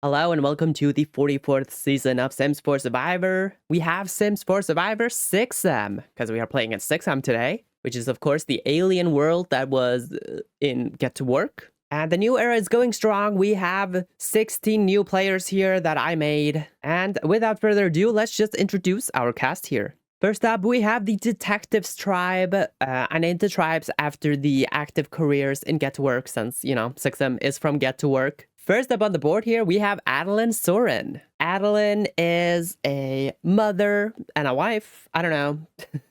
Hello and welcome to the 44th season of Sims 4 Survivor. We have Sims 4 Survivor Sixam, because we are playing at Sixam today, which is of course the alien world that was in Get to Work. And the new era is going strong. We have 16 new players here that I made. And without further ado, let's just introduce our cast here. First up, we have the Detectives Tribe. I named the tribes after the active careers in Get to Work since, Sixam is from Get to Work. First up on the board here, we have Adeline Soren. Adeline is a mother and a wife. I don't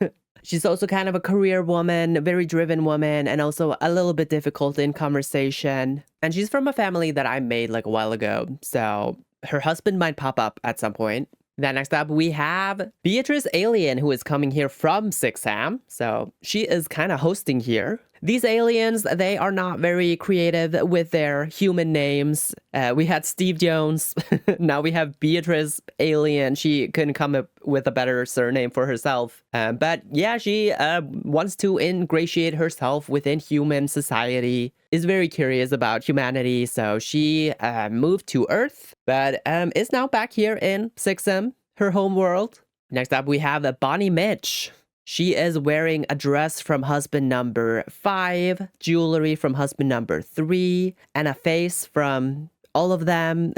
know. She's also kind of a career woman, a very driven woman, and also a little bit difficult in conversation. And she's from a family that I made like a while ago, so her husband might pop up at some point. Then next up, we have Beatrice Alien, who is coming here from Sixam. So she is kind of hosting here. These aliens, they are not very creative with their human names. We had Steve Jones. Now we have Beatrice Alien. She couldn't come up with a better surname for herself. But yeah, she wants to ingratiate herself within human society, is very curious about humanity. So she moved to Earth, but is now back here in Sixam, her home world. Next up, we have Bonnie Mitch. She is wearing a dress from husband number 5, jewelry from husband number 3, and a face from all of them.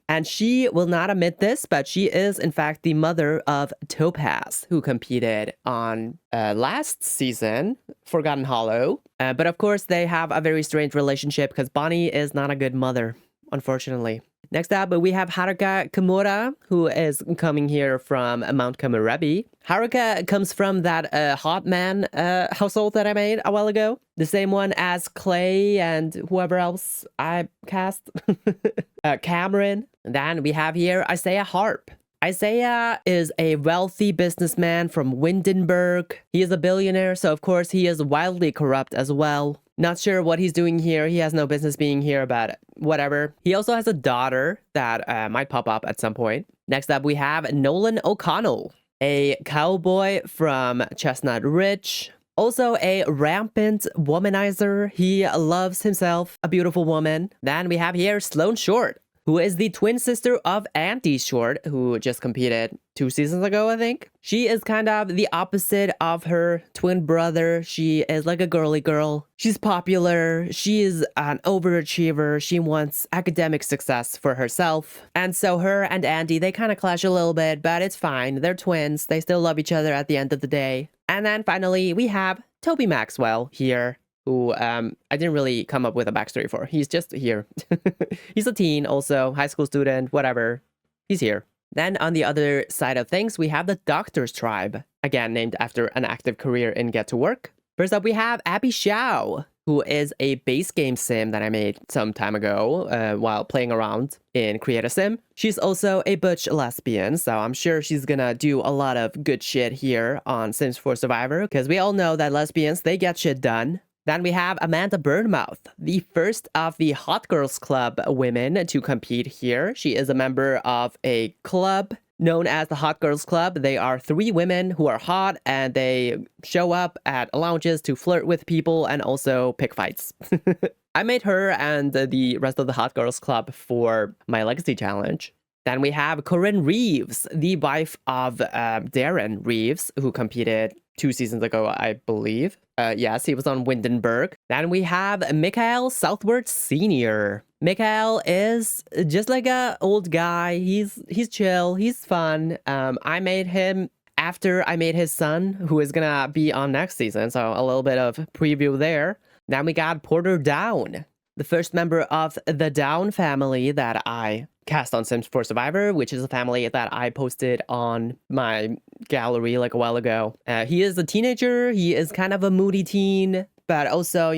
And she will not admit this, but she is in fact the mother of Topaz, who competed on last season, Forgotten Hollow. But of course, they have a very strange relationship because Bonnie is not a good mother, unfortunately. Next up, we have Haruka Kimura, who is coming here from Mount Komorebi. Haruka comes from that hot man household that I made a while ago. The same one as Clay and whoever else I cast. Cameron. And then we have here Isaiah Harp. Isaiah is a wealthy businessman from Windenburg. He is a billionaire, so of course he is wildly corrupt as well. Not sure what he's doing here. He has no business being here, but whatever. He also has a daughter that might pop up at some point. Next up, we have Nolan O'Connell, a cowboy from Chestnut Ridge. Also a rampant womanizer. He loves himself, a beautiful woman. Then we have here Sloane Short, who is the twin sister of Andy Short, who just competed 2 seasons ago, I think. She is kind of the opposite of her twin brother. She is like a girly girl. She's popular. She is an overachiever. She wants academic success for herself. And so her and Andy, they kind of clash a little bit, but it's fine. They're twins. They still love each other at the end of the day. And then finally, we have Toby Maxwell here, who I didn't really come up with a backstory for. He's just here. He's a teen, also, high school student, whatever. He's here. Then on the other side of things, we have the Doctor's Tribe, again named after an active career in Get to Work. First up, we have Abby Xiao, who is a base game sim that I made some time ago while playing around in Create a Sim. She's also a butch lesbian, so I'm sure she's gonna do a lot of good shit here on Sims 4 Survivor, because we all know that lesbians, they get shit done. Then we have Amanda Burnmouth, the first of the Hot Girls Club women to compete here. She is a member of a club known as the Hot Girls Club. They are 3 women who are hot, and they show up at lounges to flirt with people and also pick fights. I made her and the rest of the Hot Girls Club for my Legacy Challenge. Then we have Corinne Reeves, the wife of Darren Reeves, who competed 2 seasons ago, I believe. Yes, he was on Windenburg. Then we have Mikhail Southward Sr. Mikhail is just like a old guy. He's chill. He's fun. I made him after I made his son, who is gonna be on next season. So a little bit of preview there. Then we got Porter Down, the first member of the Down family that I cast on Sims 4 Survivor, which is a family that I posted on my gallery like a while ago. He is a teenager. He is kind of a moody teen, but also,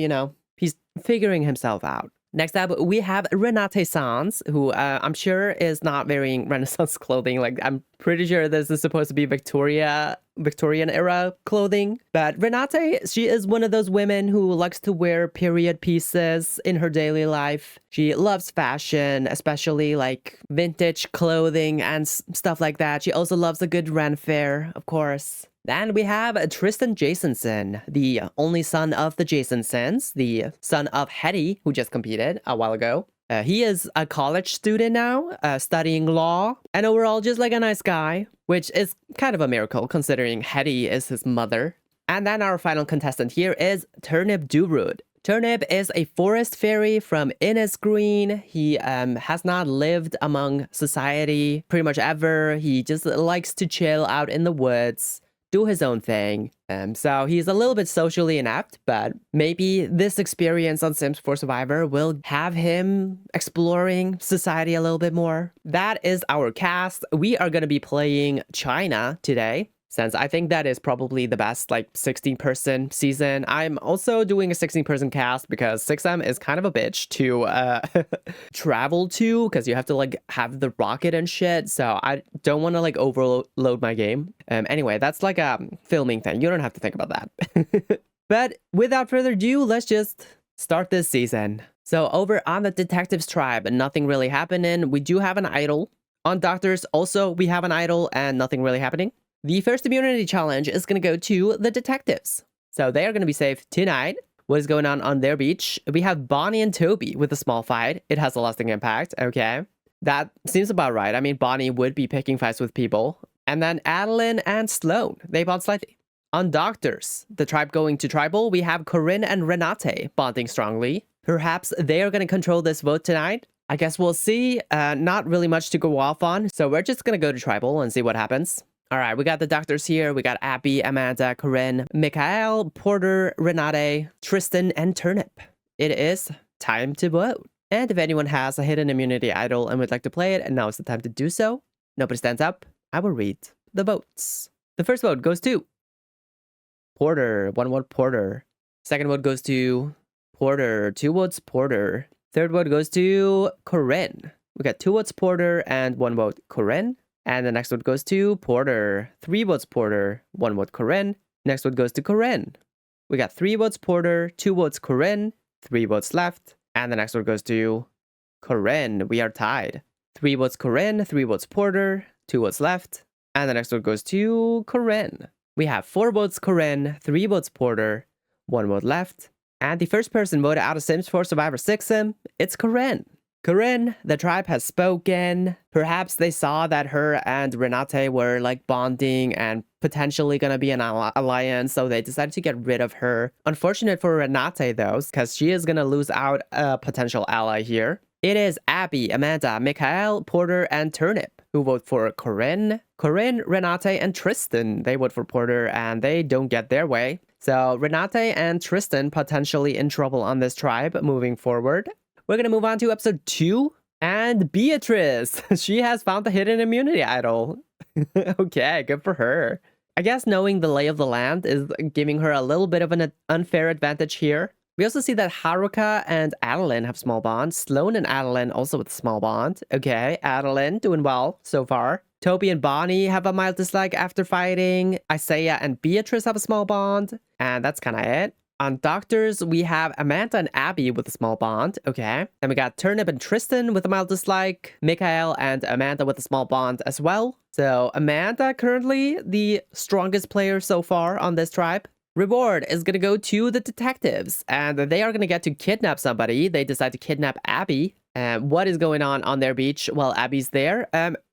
he's figuring himself out. Next up, we have Renate Sans, who I'm sure is not wearing Renaissance clothing. Like, I'm pretty sure this is supposed to be Victorian era clothing. But Renate, she is one of those women who likes to wear period pieces in her daily life. She loves fashion, especially like vintage clothing and stuff like that. She also loves a good Ren fair, of course. Then we have Tristan Jasonson, the only son of the Jasonsons, the son of Hetty, who just competed a while ago. He is a college student now, studying law, and overall just like a nice guy, which is kind of a miracle considering Hetty is his mother. And then our final contestant here is Turnip Durud. Turnip is a forest fairy from Innisgreen. He has not lived among society pretty much ever. He just likes to chill out in the woods, do his own thing. So he's a little bit socially inept, but maybe this experience on Sims 4 Survivor will have him exploring society a little bit more. That is our cast. We are going to be playing China today, since I think that is probably the best, like, 16-person season. I'm also doing a 16-person cast because Sixam is kind of a bitch to travel to, because you have to, like, have the rocket and shit. So I don't want to, like, overload my game. Anyway, that's like a filming thing. You don't have to think about that. But without further ado, let's just start this season. So over on the Detectives tribe, nothing really happening. We do have an idol. On Doctors, also, we have an idol and nothing really happening. The first immunity challenge is going to go to the Detectives. So they are going to be safe tonight. What is going on their beach? We have Bonnie and Toby with a small fight. It has a lasting impact. Okay. That seems about right. I mean, Bonnie would be picking fights with people. And then Adeline and Sloan, they bond slightly. On Doctors, the tribe going to tribal, we have Corinne and Renate bonding strongly. Perhaps they are going to control this vote tonight. I guess we'll see. Not really much to go off on. So we're just going to go to tribal and see what happens. All right, we got the Doctors here. We got Abby, Amanda, Corinne, Mikhail, Porter, Renate, Tristan, and Turnip. It is time to vote. And if anyone has a hidden immunity idol and would like to play it, and now is the time to do so. Nobody stands up. I will read the votes. The first vote goes to Porter. 1 vote Porter. Second vote goes to Porter. 2 votes Porter. Third vote goes to Corinne. We got 2 votes Porter and 1 vote Corinne. And the next vote goes to Porter. 3 votes Porter, 1 vote Corinne. Next vote goes to Corinne. We got 3 votes Porter, 2 votes Corinne, 3 votes left. And the next vote goes to Corinne. We are tied. 3 votes Corinne, 3 votes Porter, 2 votes left. And the next vote goes to Corinne. We have 4 votes Corinne, 3 votes Porter, 1 vote left. And the first person voted out of Sims 4 Survivor Sixam, it's Corinne. Corinne, the tribe has spoken. Perhaps they saw that her and Renate were like bonding and potentially gonna be an alliance, so they decided to get rid of her. Unfortunate for Renate though, because she is gonna lose out a potential ally here. It is Abby, Amanda, Mikhail, Porter, and Turnip who vote for Corinne. Corinne, Renate, and Tristan, they vote for Porter and they don't get their way. So Renate and Tristan potentially in trouble on this tribe moving forward. We're going to move on to episode 2. And Beatrice, she has found the hidden immunity idol. Okay, good for her. I guess knowing the lay of the land is giving her a little bit of an unfair advantage here. We also see that Haruka and Adeline have small bonds. Sloan and Adeline also with a small bond. Okay, Adeline doing well so far. Toby and Bonnie have a mild dislike after fighting. Isaiah and Beatrice have a small bond. And that's kind of it. On Doctors, we have Amanda and Abby with a small bond. Okay. Then we got Turnip and Tristan with a mild dislike. Mikhail and Amanda with a small bond as well. So Amanda currently the strongest player so far on this tribe. Reward is going to go to the Detectives. And they are going to get to kidnap somebody. They decide to kidnap Abby. What is going on their beach while Abby's there?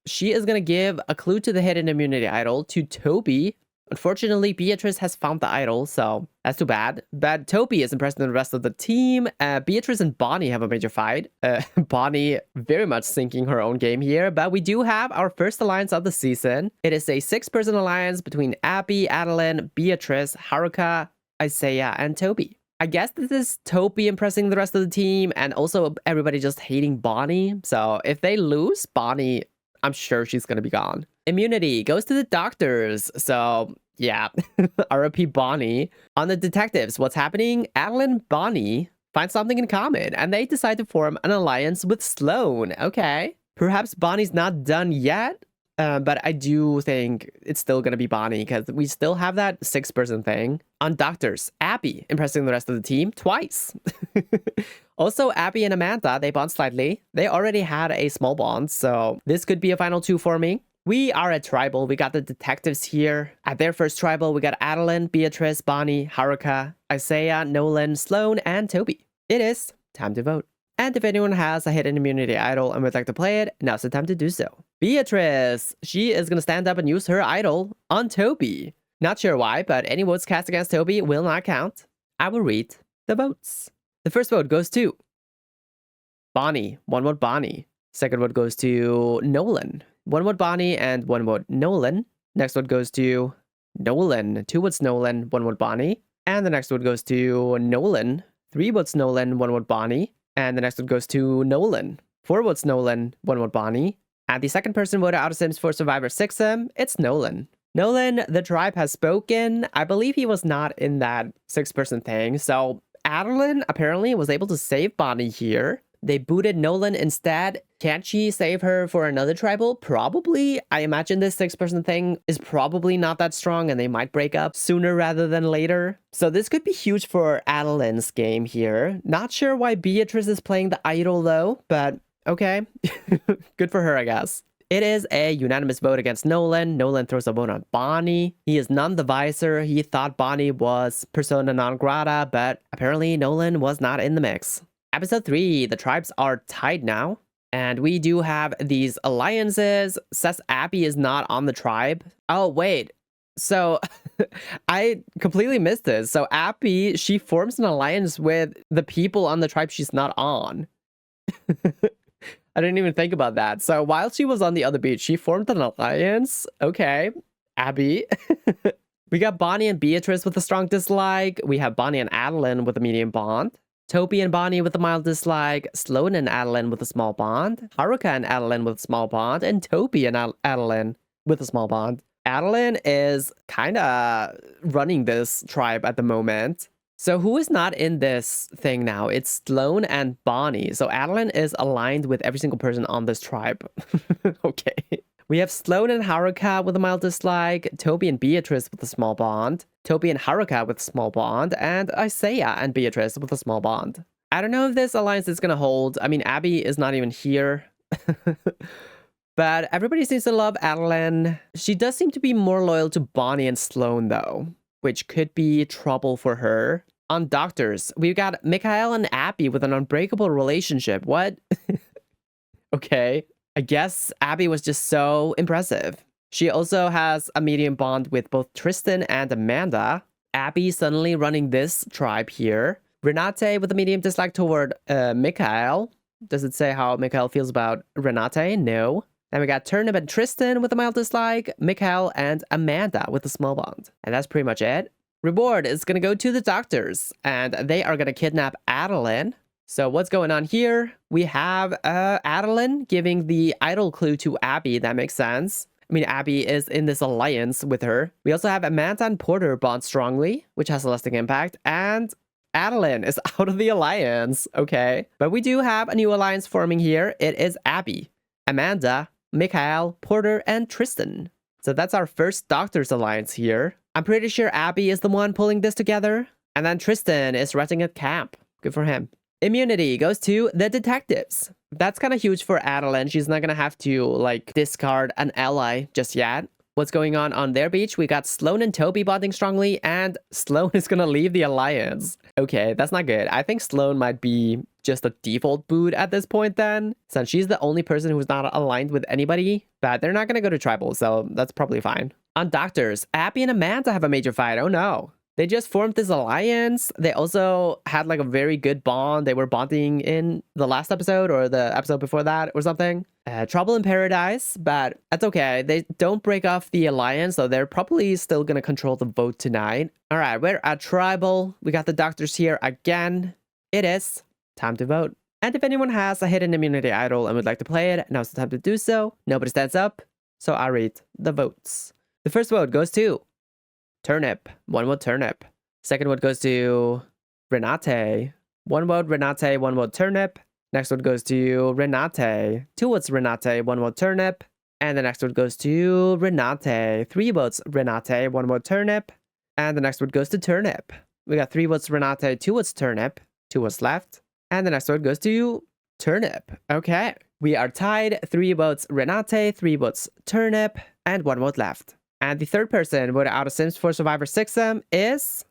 She is going to give a clue to the hidden immunity idol to Toby. Unfortunately, Beatrice has found the idol, so that's too bad. But Toby is impressing the rest of the team. Beatrice and Bonnie have a major fight. Bonnie very much sinking her own game here, but we do have our first alliance of the season. It is a 6-person alliance between Abby, Adeline, Beatrice, Haruka, Isaiah, and Toby. I guess this is Toby impressing the rest of the team, and also everybody just hating Bonnie. So if they lose, Bonnie, I'm sure she's gonna be gone. Immunity goes to the Doctors. So yeah, RIP Bonnie. On the Detectives, what's happening? Adeline and Bonnie find something in common and they decide to form an alliance with Sloan. Okay. Perhaps Bonnie's not done yet, but I do think it's still gonna be Bonnie because we still have that 6-person thing. On Doctors, Abby impressing the rest of the team twice. Also, Abby and Amanda, they bond slightly. They already had a small bond, so this could be a final 2 for me. We are at tribal. We got the Detectives here. At their first tribal, we got Adeline, Beatrice, Bonnie, Haruka, Isaiah, Nolan, Sloan, and Toby. It is time to vote. And if anyone has a hidden immunity idol and would like to play it, now's the time to do so. Beatrice! She is gonna stand up and use her idol on Toby. Not sure why, but any votes cast against Toby will not count. I will read the votes. The first vote goes to Bonnie. 1 vote Bonnie. Second vote goes to Nolan. 1 vote Bonnie and 1 vote Nolan. Next vote goes to Nolan. 2 votes Nolan, 1 vote Bonnie. And the next vote goes to Nolan. 3 votes Nolan, 1 vote Bonnie. And the next vote goes to Nolan. 4 votes Nolan, 1 vote Bonnie. And the second person voted out of Sims for Survivor Sixam, it's Nolan. Nolan, the tribe has spoken. I believe he was not in that 6-person thing. So Adeline apparently was able to save Bonnie here. They booted Nolan instead. Can't she save her for another tribal? Probably. I imagine this 6-person thing is probably not that strong and they might break up sooner rather than later. So this could be huge for Adeline's game here. Not sure why Beatrice is playing the idol though, but okay. Good for her, I guess. It is a unanimous vote against Nolan. Nolan throws a vote on Bonnie. He is none the wiser. He thought Bonnie was persona non grata, but apparently Nolan was not in the mix. Episode 3, the tribes are tied now. And we do have these alliances. Says Abby is not on the tribe. Oh, wait. So I completely missed this. So Abby, she forms an alliance with the people on the tribe she's not on. I didn't even think about that. So while she was on the other beach, she formed an alliance. Okay, Abby. We got Bonnie and Beatrice with a strong dislike. We have Bonnie and Adeline with a medium bond. Toby and Bonnie with a mild dislike. Sloan and Adeline with a small bond. Haruka and Adeline with a small bond. And Toby and Adeline with a small bond. Adeline is kind of running this tribe at the moment. So who is not in this thing now? It's Sloan and Bonnie. So Adeline is aligned with every single person on this tribe. Okay. We have Sloan and Haruka with a mild dislike, Toby and Beatrice with a small bond, Toby and Haruka with a small bond, and Isaiah and Beatrice with a small bond. I don't know if this alliance is gonna hold. I mean, Abby is not even here. But everybody seems to love Adeline. She does seem to be more loyal to Bonnie and Sloan though, which could be trouble for her. On doctors, we've got Mikhail and Abby with an unbreakable relationship. What? Okay. I guess Abby was just so impressive. She also has a medium bond with both Tristan and Amanda. Abby suddenly running this tribe here. Renate with a medium dislike toward Mikhail. Does it say how Mikhail feels about Renate? No. Then we got Turnip and Tristan with a mild dislike, Mikhail and Amanda with a small bond. And that's pretty much it. Reward is going to go to the doctors, and they are going to kidnap Adeline. So what's going on here? We have Adeline giving the idol clue to Abby. That makes sense. I mean, Abby is in this alliance with her. We also have Amanda and Porter bond strongly, which has a lasting impact. And Adeline is out of the alliance. Okay. But we do have a new alliance forming here. It is Abby, Amanda, Mikhail, Porter, and Tristan. So that's our first Doctors Alliance here. I'm pretty sure Abby is the one pulling this together. And then Tristan is renting a camp. Good for him. Immunity goes to the detectives. That's kind of huge for Adeline. She's not going to have to, like, discard an ally just yet. What's going on their beach? We got Sloan and Toby bonding strongly, and Sloan is going to leave the alliance. Okay, that's not good. I think Sloan might be just a default boot at this point then, since she's the only person who's not aligned with anybody. But they're not going to go to tribal, so that's probably fine. On doctors, Abby and Amanda have a major fight. Oh no. They just formed this alliance. They also had like a very good bond. They were bonding in the last episode or the episode before that or something. Trouble in paradise, but that's okay. They don't break off the alliance, so they're probably still going to control the vote tonight. All right, we're at tribal. We got the doctors here again. It is time to vote. And if anyone has a hidden immunity idol and would like to play it, now's the time to do so. Nobody stands up, so I read the votes. The first vote goes to Turnip. 1 vote Turnip. Second vote goes to Renate. 1 vote Renate, 1 vote Turnip. Next vote goes to Renate. 2 votes Renate, 1 vote Turnip. And the next vote goes to Renate. 3 votes Renate, 1 vote Turnip. And the next vote goes to Turnip. We got 3 votes Renate, 2 votes Turnip. 2 votes left. And the next vote goes to Turnip. Okay. We are tied. 3 votes Renate, 3 votes Turnip, and 1 vote left. And the third person voted out of Sims for Survivor Sixam is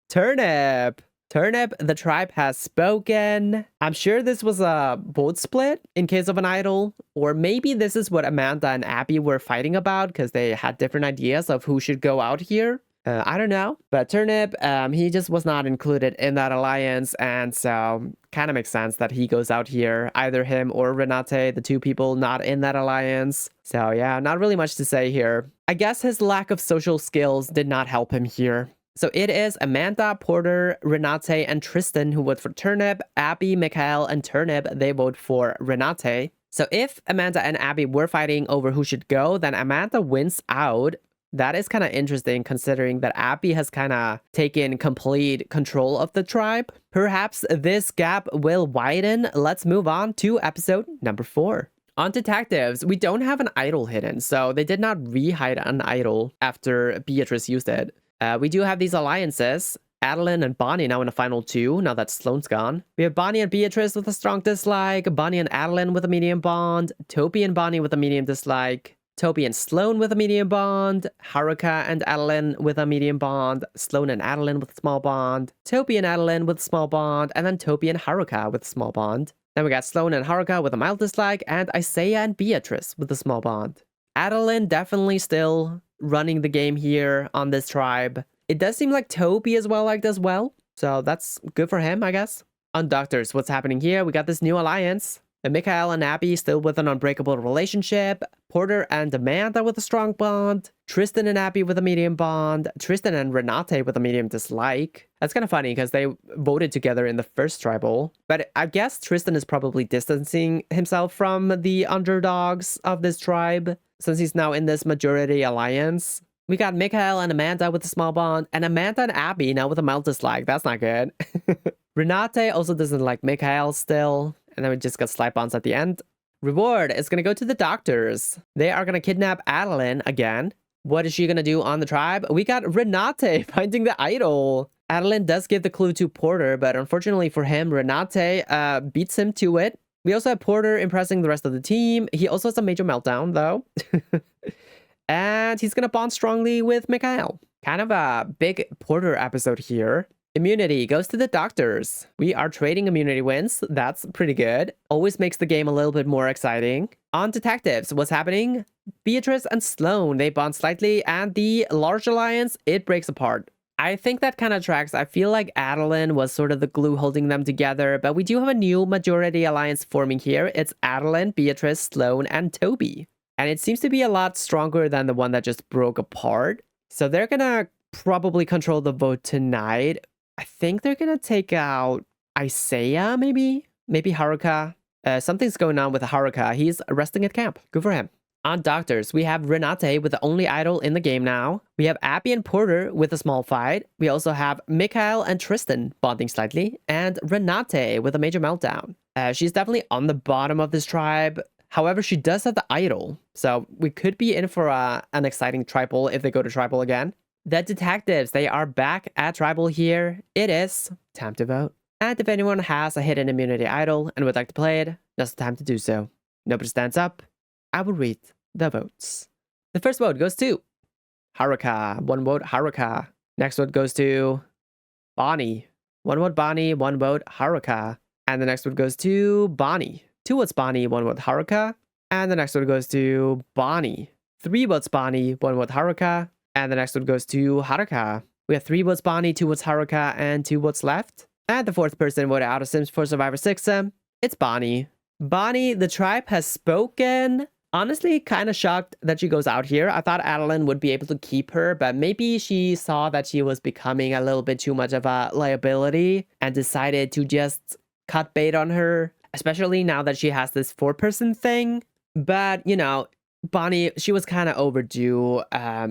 Turnip. Turnip, the tribe has spoken. I'm sure this was a vote split in case of an idol, or maybe this is what Amanda and Abby were fighting about because they had different ideas of who should go out here. I don't know, but Turnip, he just was not included in that alliance, and so kind of makes sense that he goes out here, either him or Renate, the two people not in that alliance. So yeah, not really much to say here. I guess his lack of social skills did not help him here. So it is Amanda, Porter, Renate, and Tristan who vote for Turnip. Abby, Mikhail, and Turnip, they vote for Renate. So if Amanda and Abby were fighting over who should go, then Amanda wins out. That is kind of interesting considering that Abby has kind of taken complete control of the tribe. Perhaps this gap will widen. Let's move on to episode number 4. On detectives, we don't have an idol hidden, so they did not re-hide an idol after Beatrice used it. We do have these alliances. Adeline and Bonnie now in the final 2, now that Sloane's gone. We have Bonnie and Beatrice with a strong dislike, Bonnie and Adeline with a medium bond, Toby and Bonnie with a medium dislike, Toby and Sloane with a medium bond, Haruka and Adeline with a medium bond, Sloane and Adeline with a small bond, Toby and Adeline with a small bond, and then Toby and Haruka with a small bond. Then we got Sloane and Haruka with a mild dislike, and Isaiah and Beatrice with a small bond. Adeline definitely still running the game here on this tribe. It does seem like Toby is well liked as well, so that's good for him, I guess. On Doctors, what's happening here? We got this new alliance. Mikhail and Abby still with an unbreakable relationship. Porter and Amanda with a strong bond. Tristan and Abby with a medium bond. Tristan and Renate with a medium dislike. That's kind of funny because they voted together in the first tribal. But I guess Tristan is probably distancing himself from the underdogs of this tribe since he's now in this majority alliance. We got Mikhail and Amanda with a small bond, and Amanda and Abby now with a mild dislike. That's not good. Renate also doesn't like Mikhail still. And then we just got slight bonds at the end. Reward is going to go to the Doctors. They are going to kidnap Adeline again. What is she going to do on the tribe? We got Renate finding the idol. Adeline does give the clue to Porter, but unfortunately for him, Renate beats him to it. We also have Porter impressing the rest of the team. He also has a major meltdown, though. And he's going to bond strongly with Mikhail. Kind of a big Porter episode here. Immunity goes to the Doctors. We are trading immunity wins. That's pretty good. Always makes the game a little bit more exciting. On Detectives, what's happening? Beatrice and Sloane, they bond slightly, and the large alliance, it breaks apart. I think that kind of tracks. I feel like Adeline was sort of the glue holding them together, but we do have a new majority alliance forming here. It's Adeline, Beatrice, Sloane, and Toby. And it seems to be a lot stronger than the one that just broke apart. So they're gonna probably control the vote tonight. I think they're gonna take out Isaiah, maybe? Maybe Haruka. Something's going on with Haruka. He's resting at camp. Good for him. On Doctors, we have Renate with the only idol in the game now. We have Abby and Porter with a small fight. We also have Mikhail and Tristan bonding slightly. And Renate with a major meltdown. She's definitely on the bottom of this tribe. However, she does have the idol. So we could be in for an exciting tribal if they go to tribal again. The Detectives, they are back at tribal here. It is time to vote. And if anyone has a hidden immunity idol and would like to play it, now's the time to do so. Nobody stands up. I will read the votes. The first vote goes to Haruka. 1 vote, Haruka. Next vote goes to Bonnie. 1 vote, Bonnie. 1 vote, Haruka. And the next vote goes to Bonnie. 2 votes, Bonnie. 1 vote, Haruka. And the next vote goes to Bonnie. 3 votes, Bonnie. 1 vote, Haruka. And the next one goes to Haruka. We have 3 votes Bonnie, 2 votes Haruka, and 2 votes left. And the 4th person voted out of Sims for Survivor Sixam. It's Bonnie. Bonnie, the tribe has spoken. Honestly, kind of shocked that she goes out here. I thought Adeline would be able to keep her, but maybe she saw that she was becoming a little bit too much of a liability and decided to just cut bait on her, especially now that she has this 4-person thing. But, you know, Bonnie, she was kind of overdue.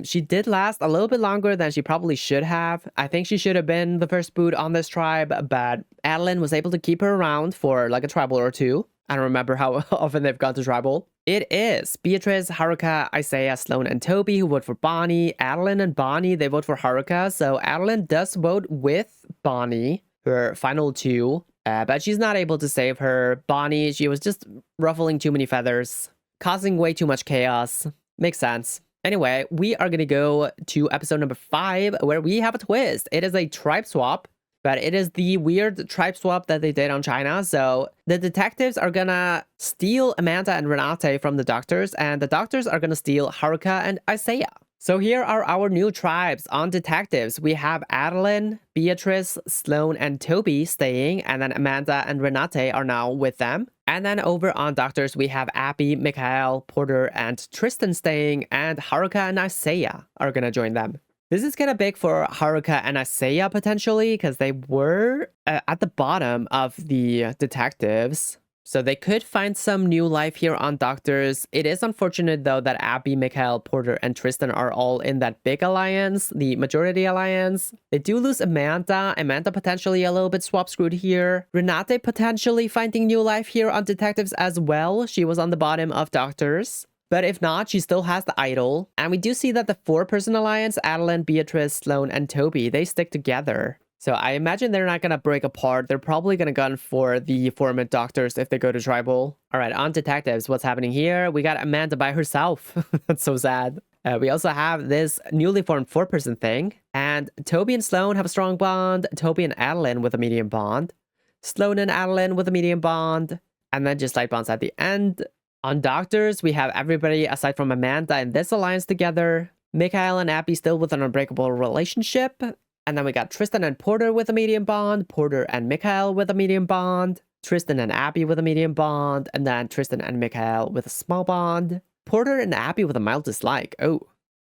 She did last a little bit longer than she probably should have. I think she should have been the first boot on this tribe, but Adeline was able to keep her around for like a tribal or 2. I don't remember how often they've gone to tribal. It is Beatrice, Haruka, Isaiah, Sloane, and Toby who vote for Bonnie. Adeline and Bonnie, they vote for Haruka. So Adeline does vote with Bonnie, her final 2. But she's not able to save her. Bonnie, she was just ruffling too many feathers, causing way too much chaos. Makes sense. Anyway, we are going to go to episode number 5, where we have a twist. It is a tribe swap. But it is the weird tribe swap that they did on China. So the detectives are gonna steal Amanda and Renate from the doctors, and the doctors are gonna steal Haruka and Isaiah. So here are our new tribes on detectives. We have Adeline, Beatrice, Sloane, and Toby staying, and then Amanda and Renate are now with them. And then over on doctors, we have Abby, Mikhail, Porter, and Tristan staying, and Haruka and Isaiah are gonna join them. This is kind of big for Haruka and Isaiah potentially, because they were at the bottom of the detectives. So they could find some new life here on doctors. It is unfortunate though that Abby, Mikhail, Porter, and Tristan are all in that big alliance, the majority alliance. They do lose Amanda. Amanda potentially a little bit swap screwed here. Renate potentially finding new life here on detectives as well. She was on the bottom of doctors. But if not, she still has the idol. And we do see that the 4-person alliance, Adeline, Beatrice, Sloane, and Toby, they stick together. So I imagine they're not going to break apart. They're probably going to gun for the former doctors if they go to tribal. All right, on detectives, what's happening here? We got Amanda by herself. That's so sad. We also have this newly formed 4-person thing. And Toby and Sloane have a strong bond. Toby and Adeline with a medium bond. Sloane and Adeline with a medium bond. And then just light bonds at the end. On doctors, we have everybody aside from Amanda in this alliance together. Mikhail and Abby still with an unbreakable relationship. And then we got Tristan and Porter with a medium bond, Porter and Mikhail with a medium bond, Tristan and Abby with a medium bond, and then Tristan and Mikhail with a small bond. Porter and Abby with a mild dislike. Oh,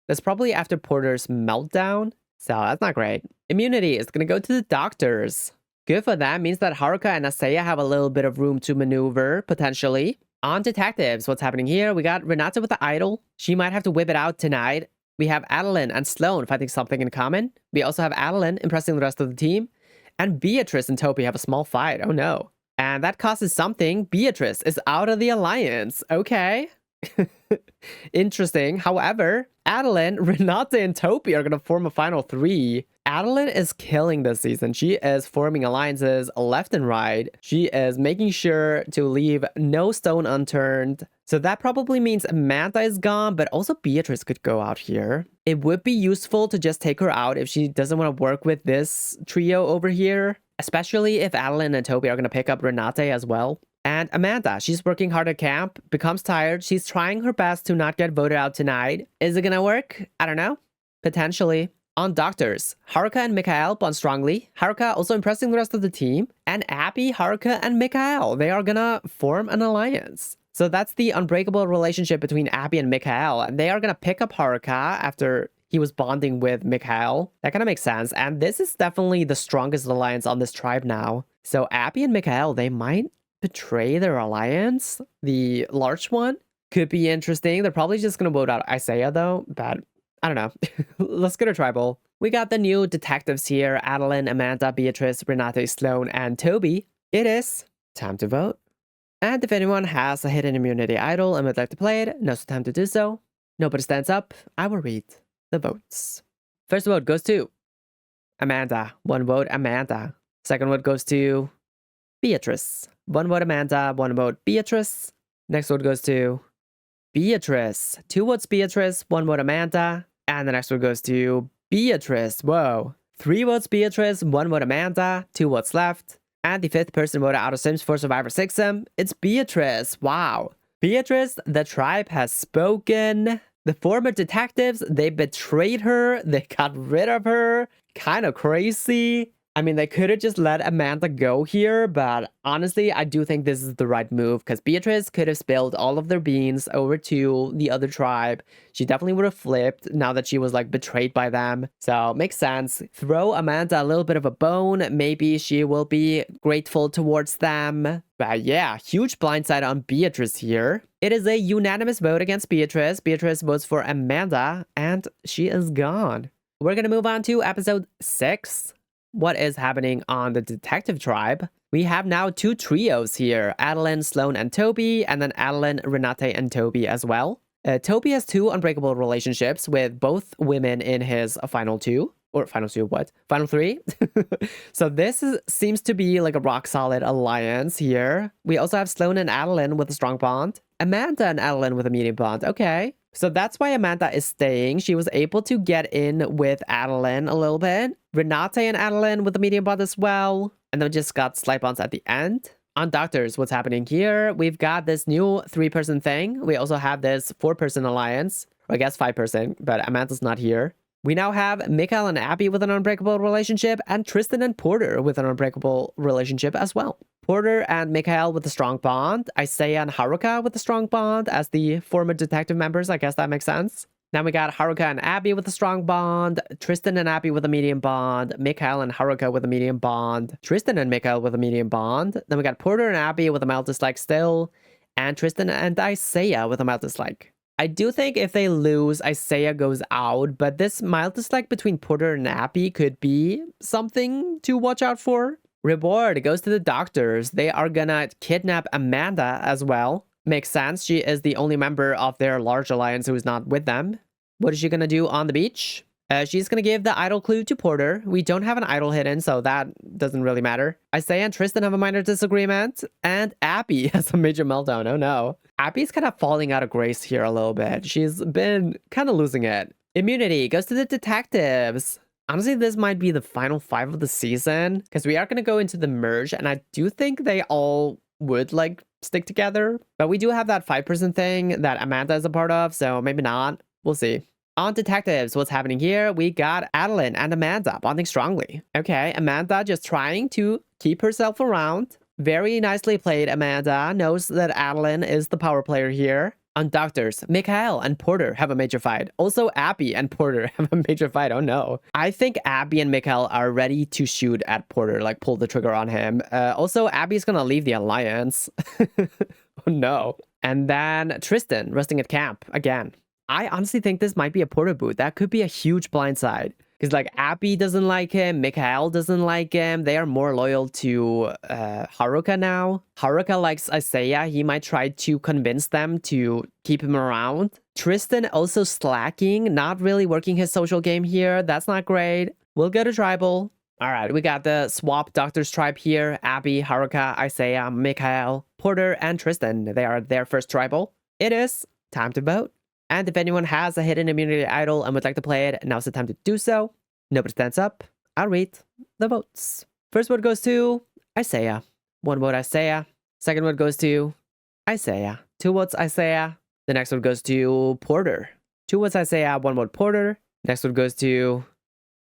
that's probably after Porter's meltdown. So that's not great. Immunity is going to go to the doctors. Good for them. Means that Haruka and Isaiah have a little bit of room to maneuver, potentially. On detectives, what's happening here? We got Renata with the idol. She might have to whip it out tonight. We have Adeline and Sloane finding something in common. We also have Adeline impressing the rest of the team. And Beatrice and Toby have a small fight. Oh no. And that causes something. Beatrice is out of the alliance. Okay. Interesting. However, Adeline, Renate, and Toby are going to form a final 3. Adeline is killing this season. She is forming alliances left and right. She is making sure to leave no stone unturned. So that probably means Amanda is gone, but also Beatrice could go out here. It would be useful to just take her out if she doesn't want to work with this trio over here, especially if Adeline and Toby are going to pick up Renate as well. And Amanda, she's working hard at camp, becomes tired. She's trying her best to not get voted out tonight. Is it gonna work? I don't know. Potentially. On doctors, Haruka and Mikhail bond strongly. Haruka also impressing the rest of the team. And Abby, Haruka, and Mikhail, they are gonna form an alliance. So that's the unbreakable relationship between Abby and Mikhail. And they are gonna pick up Haruka after he was bonding with Mikhail. That kind of makes sense. And this is definitely the strongest alliance on this tribe now. So Abby and Mikhail, they might betray their alliance. The large one could be interesting. They're probably just gonna vote out Isaiah though, but I don't know. Let's go to tribal. We got the new detectives here: Adeline, Amanda, Beatrice, Renate, Sloane, and Toby. It is time to vote. And if anyone has a hidden immunity idol and would like to play it, now's the time to do so. Nobody stands up. I will read the votes. First vote goes to Amanda. 1 vote, Amanda. Second vote goes to Beatrice. 1 vote Amanda, 1 vote Beatrice. Next vote goes to Beatrice. 2 votes Beatrice, 1 vote Amanda. And the next vote goes to Beatrice. Whoa. 3 votes Beatrice, 1 vote Amanda, 2 votes left. And the 5th person voted out of Sims 4 Survivor Sixam, it's Beatrice. Wow. Beatrice, the tribe has spoken. The former detectives, they betrayed her. They got rid of her. Kind of crazy. I mean, they could have just let Amanda go here, but honestly, I do think this is the right move because Beatrice could have spilled all of their beans over to the other tribe. She definitely would have flipped now that she was like betrayed by them. So makes sense. Throw Amanda a little bit of a bone. Maybe she will be grateful towards them. But yeah, huge blindside on Beatrice here. It is a unanimous vote against Beatrice. Beatrice votes for Amanda and she is gone. We're going to move on to episode 6. What is happening on the detective tribe? We have now 2 trios here, Adeline, Sloane, and Toby, and then Adeline, Renate, and Toby as well. Toby has 2 unbreakable relationships with both women in his final 2. Or final 2, what? Final 3? So this seems to be like a rock solid alliance here. We also have Sloane and Adeline with a strong bond. Amanda and Adeline with a medium bond. Okay. So that's why Amanda is staying. She was able to get in with Adeline a little bit. Renate and Adeline with the medium bond as well. And then we just got slight bonds at the end. On Doctors, what's happening here? We've got this new 3-person thing. We also have this 4-person alliance. Or I guess 5-person, but Amanda's not here. We now have Mikhail and Abby with an unbreakable relationship, and Tristan and Porter with an unbreakable relationship as well. Porter and Mikhail with a strong bond. Isaiah and Haruka with a strong bond as the former detective members. I guess that makes sense. Now we got Haruka and Abby with a strong bond. Tristan and Abby with a medium bond. Mikhail and Haruka with a medium bond. Tristan and Mikhail with a medium bond. Then we got Porter and Abby with a mild dislike still. And Tristan and Isaiah with a mild dislike. I do think if they lose, Isaiah goes out, but this mild dislike between Porter and Abby could be something to watch out for. Reward goes to the Doctors. They are gonna kidnap Amanda as well. Makes sense. She is the only member of their large alliance who is not with them. What is she gonna do on the beach? She's gonna give the idol clue to Porter. We don't have an idol hidden, so that doesn't really matter. Isaiah and Tristan have a minor disagreement, and Abby has a major meltdown. Oh no. Abby's kind of falling out of grace here a little bit. She's been kind of losing it. Immunity goes to the detectives. Honestly, this might be the final 5 of the season, because we are gonna go into the merge, and I do think they all would like stick together. But we do have that 5-person thing that Amanda is a part of, so maybe not. We'll see. On detectives, what's happening here? We got Adeline and Amanda bonding strongly. Okay, Amanda just trying to keep herself around. Very nicely played, Amanda. Knows that Adeline is the power player here. On Doctors, Mikhail and Porter have a major fight. Also, Abby and Porter have a major fight. Oh no. I think Abby and Mikhail are ready to shoot at Porter, like pull the trigger on him. Also, Abby's gonna leave the alliance. Oh no. And then Tristan resting at camp again. I honestly think this might be a Porter boot. That could be a huge blindside. Because like Abby doesn't like him, Mikhail doesn't like him. They are more loyal to Haruka now. Haruka likes Isaiah. He might try to convince them to keep him around. Tristan also slacking, not really working his social game here. That's not great. We'll go to tribal. All right, we got the swap Doctors tribe here. Abby, Haruka, Isaiah, Mikhail, Porter, and Tristan. They are their first tribal. It is time to vote. And if anyone has a hidden immunity idol and would like to play it, now's the time to do so. Nobody stands up. I'll read the votes. First vote goes to Isaiah. 1 vote Isaiah. Second vote goes to Isaiah. 2 votes Isaiah. The next vote goes to Porter. 2 votes Isaiah, 1 vote Porter. Next vote goes to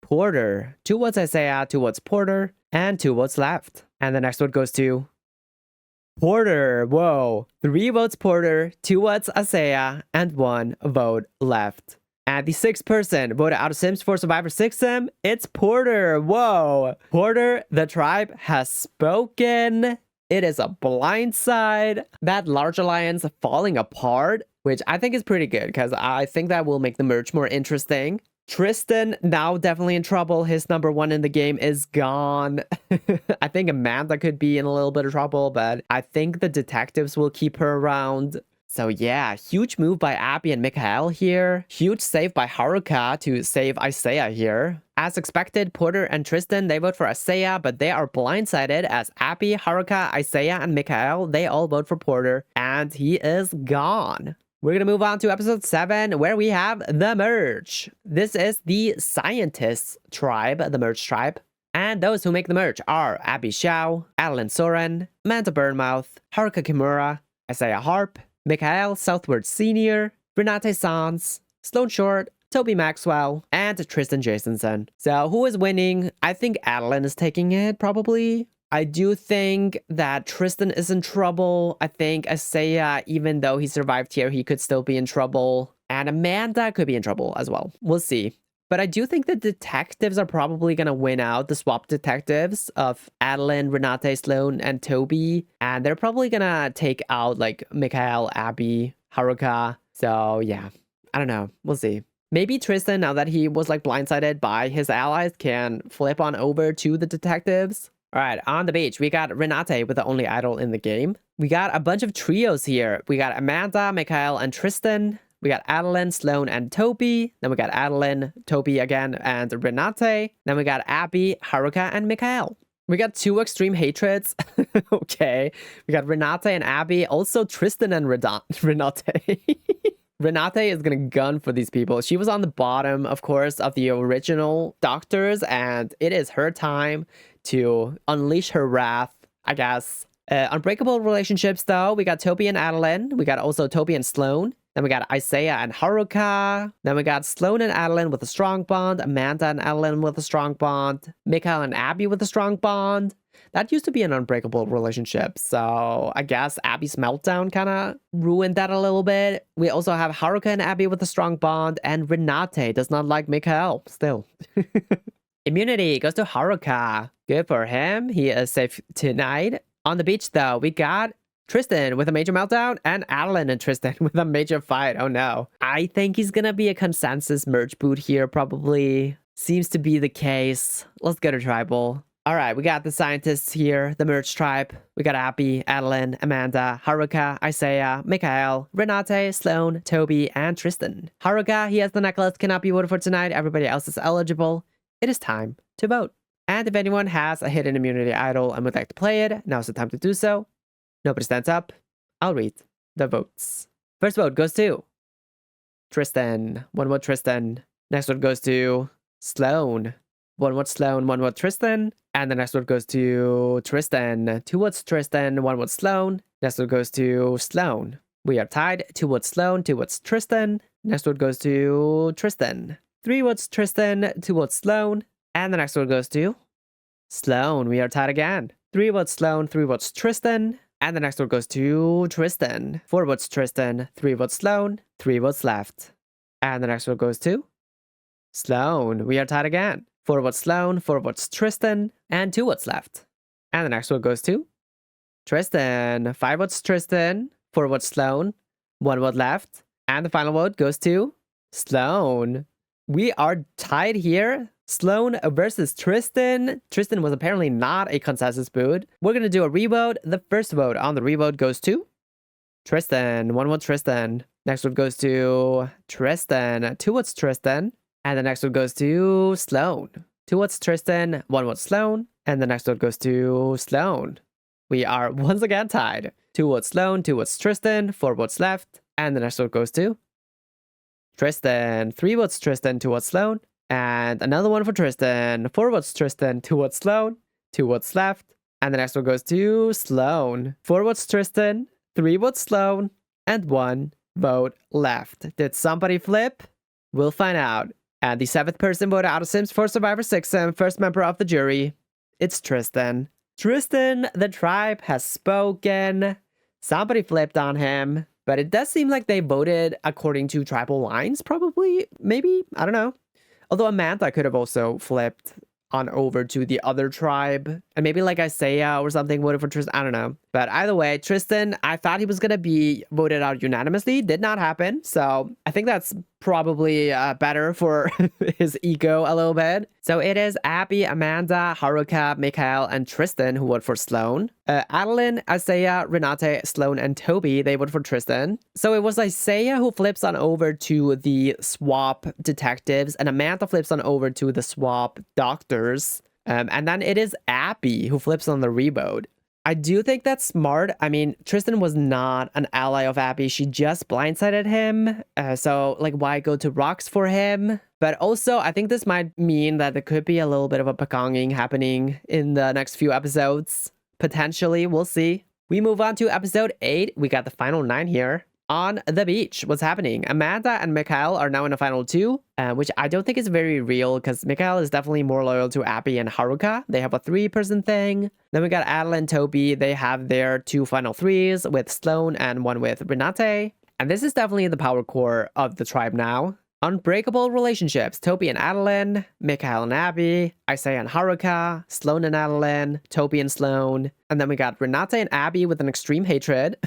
Porter. 2 votes Isaiah, 2 votes Porter. And 2 votes left. And the next vote goes to Porter. Whoa. 3 votes Porter, 2 votes Isaiah, and 1 vote left. And the 6th person voted out of Sims for Survivor Sixam, it's Porter. Whoa. Porter, the tribe has spoken. It is a blindside. That large alliance falling apart, which I think is pretty good because I think that will make the merge more interesting. Tristan now definitely in trouble. His number 1 in the game is gone. I think Amanda could be in a little bit of trouble, but I think the detectives will keep her around. So yeah, huge move by Abby and Mikhail here. Huge save by Haruka to save Isaiah here. As expected, Porter and Tristan, they vote for Isaiah, but they are blindsided as Abby, Haruka, Isaiah, and Mikhail, they all vote for Porter, and he is gone. We're gonna move on to episode 7, where we have the merge. This is the Scientists tribe, the merge tribe. And those who make the merge are Abby Xiao, Adeline Soren, Manta Burnmouth, Haruka Kimura, Isaiah Harp, Mikhail Southward Sr., Renate Sans, Sloan Short, Toby Maxwell, and Tristan Jasonson. So who is winning? I think Adeline is taking it, probably. I do think that Tristan is in trouble. I think Isaiah, even though he survived here, he could still be in trouble. And Amanda could be in trouble as well. We'll see. But I do think the detectives are probably going to win out, the swap detectives of Adeline, Renate, Sloan, and Toby. And they're probably going to take out like Mikhail, Abby, Haruka. So yeah, I don't know. We'll see. Maybe Tristan, now that he was like blindsided by his allies, can flip on over to the detectives. All right, on the beach, we got Renate with the only idol in the game. We got a bunch of trios here. We got Amanda, Mikhail, and Tristan. We got Adeline, Sloan, and Toby. Then we got Adeline, Toby again, and Renate. Then we got Abby, Haruka, and Mikhail. We got 2 extreme hatreds. Okay. We got Renate and Abby. Also Tristan and Renate. Renate is gonna gun for these people. She was on the bottom, of course, of the original doctors, and it is her time to unleash her wrath, I guess. Unbreakable relationships, though. We got Toby and Adeline. We got also Toby and Sloane. Then we got Isaiah and Haruka. Then we got Sloane and Adeline with a strong bond. Amanda and Adeline with a strong bond. Mikhail and Abby with a strong bond. That used to be an unbreakable relationship. So I guess Abby's meltdown kind of ruined that a little bit. We also have Haruka and Abby with a strong bond. And Renate does not like Mikhail still. Immunity goes to Haruka. Good for him. He is safe tonight. On the beach, though, we got Tristan with a major meltdown and Adeline and Tristan with a major fight. Oh no. I think he's gonna be a consensus merge boot here, probably. Seems to be the case. Let's go to tribal. All right, we got the scientists here, the merge tribe. We got Abby, Adeline, Amanda, Haruka, Isaiah, Mikhail, Renate, Sloane, Toby, and Tristan. Haruka, he has the necklace, cannot be voted for tonight. Everybody else is eligible. It is time to vote. And if anyone has a hidden immunity idol and would like to play it, now's the time to do so. Nobody stands up. I'll read the votes. First vote goes to Tristan. One vote Tristan. Next vote goes to Sloane. One vote Sloane, one vote Tristan. And the next vote goes to Tristan. Two votes Tristan, one vote Sloane. Next vote goes to Sloane. We are tied. Two votes Sloane, two votes Tristan. Next vote goes to Tristan. Three votes Tristan, two votes Sloane. And the next vote goes to Sloane. We are tied again. Three votes Sloane, three votes Tristan. And the next vote goes to Tristan. Four votes Tristan, three votes Sloane, three votes left. And the next vote goes to Sloane. We are tied again. Four votes Sloane, four votes Tristan, and two votes left. And the next vote goes to Tristan. Five votes Tristan, four votes Sloane, one vote left. And the final vote goes to Sloane. We are tied here. Sloane versus Tristan. Tristan was apparently not a consensus boot. We're going to do a revote. The first vote on the revote goes to Tristan. One vote Tristan. Next vote goes to Tristan. Two votes Tristan. And the next vote goes to Sloane. Two votes Tristan. One vote Sloane. And the next vote goes to Sloane. We are once again tied. Two votes Sloane. Two votes Tristan. Four votes left. And the next vote goes to Tristan. Three votes Tristan. Two votes Sloane. And another one for Tristan. Four votes Tristan, two votes Sloane, two votes left. And the next one goes to Sloane. Four votes Tristan, three votes Sloane, and one vote left. Did somebody flip? We'll find out. And the seventh person voted out of Sims for Survivor Sixam, first member of the jury. It's Tristan. Tristan, the tribe has spoken. Somebody flipped on him. But it does seem like they voted according to tribal lines, probably. Maybe. I don't know. Although Amanda could have also flipped on over to the other tribe. And maybe like Isaiah or something voted for Tristan. I don't know. But either way, Tristan, I thought he was going to be voted out unanimously. Did not happen. So I think that's probably better for his ego a little bit. So it is Abby, Amanda, Haruka, Mikhail, and Tristan who vote for Sloane. Adeline, Isaiah, Renate, Sloane, and Toby, they vote for Tristan. So it was Isaiah who flips on over to the swap detectives, and Amanda flips on over to the swap doctors. And then it is Abby who flips on the revote. I do think that's smart. I mean, Tristan was not an ally of Abby. She just blindsided him. So, like, why go to rocks for him? But also, I think this might mean that there could be a little bit of a pagonging happening in the next few episodes. Potentially, we'll see. We move on to episode 8. We got the final 9 here. On the beach, what's happening? Amanda and Mikhail are now in the final 2, which I don't think is very real because Mikhail is definitely more loyal to Abby and Haruka. They have a 3-person thing. Then we got Adeline and Toby. They have their 2 final 3s with Sloane and 1 with Renate. And this is definitely the power core of the tribe now. Unbreakable relationships. Toby and Adeline, Mikhail and Abby, Isaiah and Haruka, Sloane and Adeline, Toby and Sloane. And then we got Renate and Abby with an extreme hatred.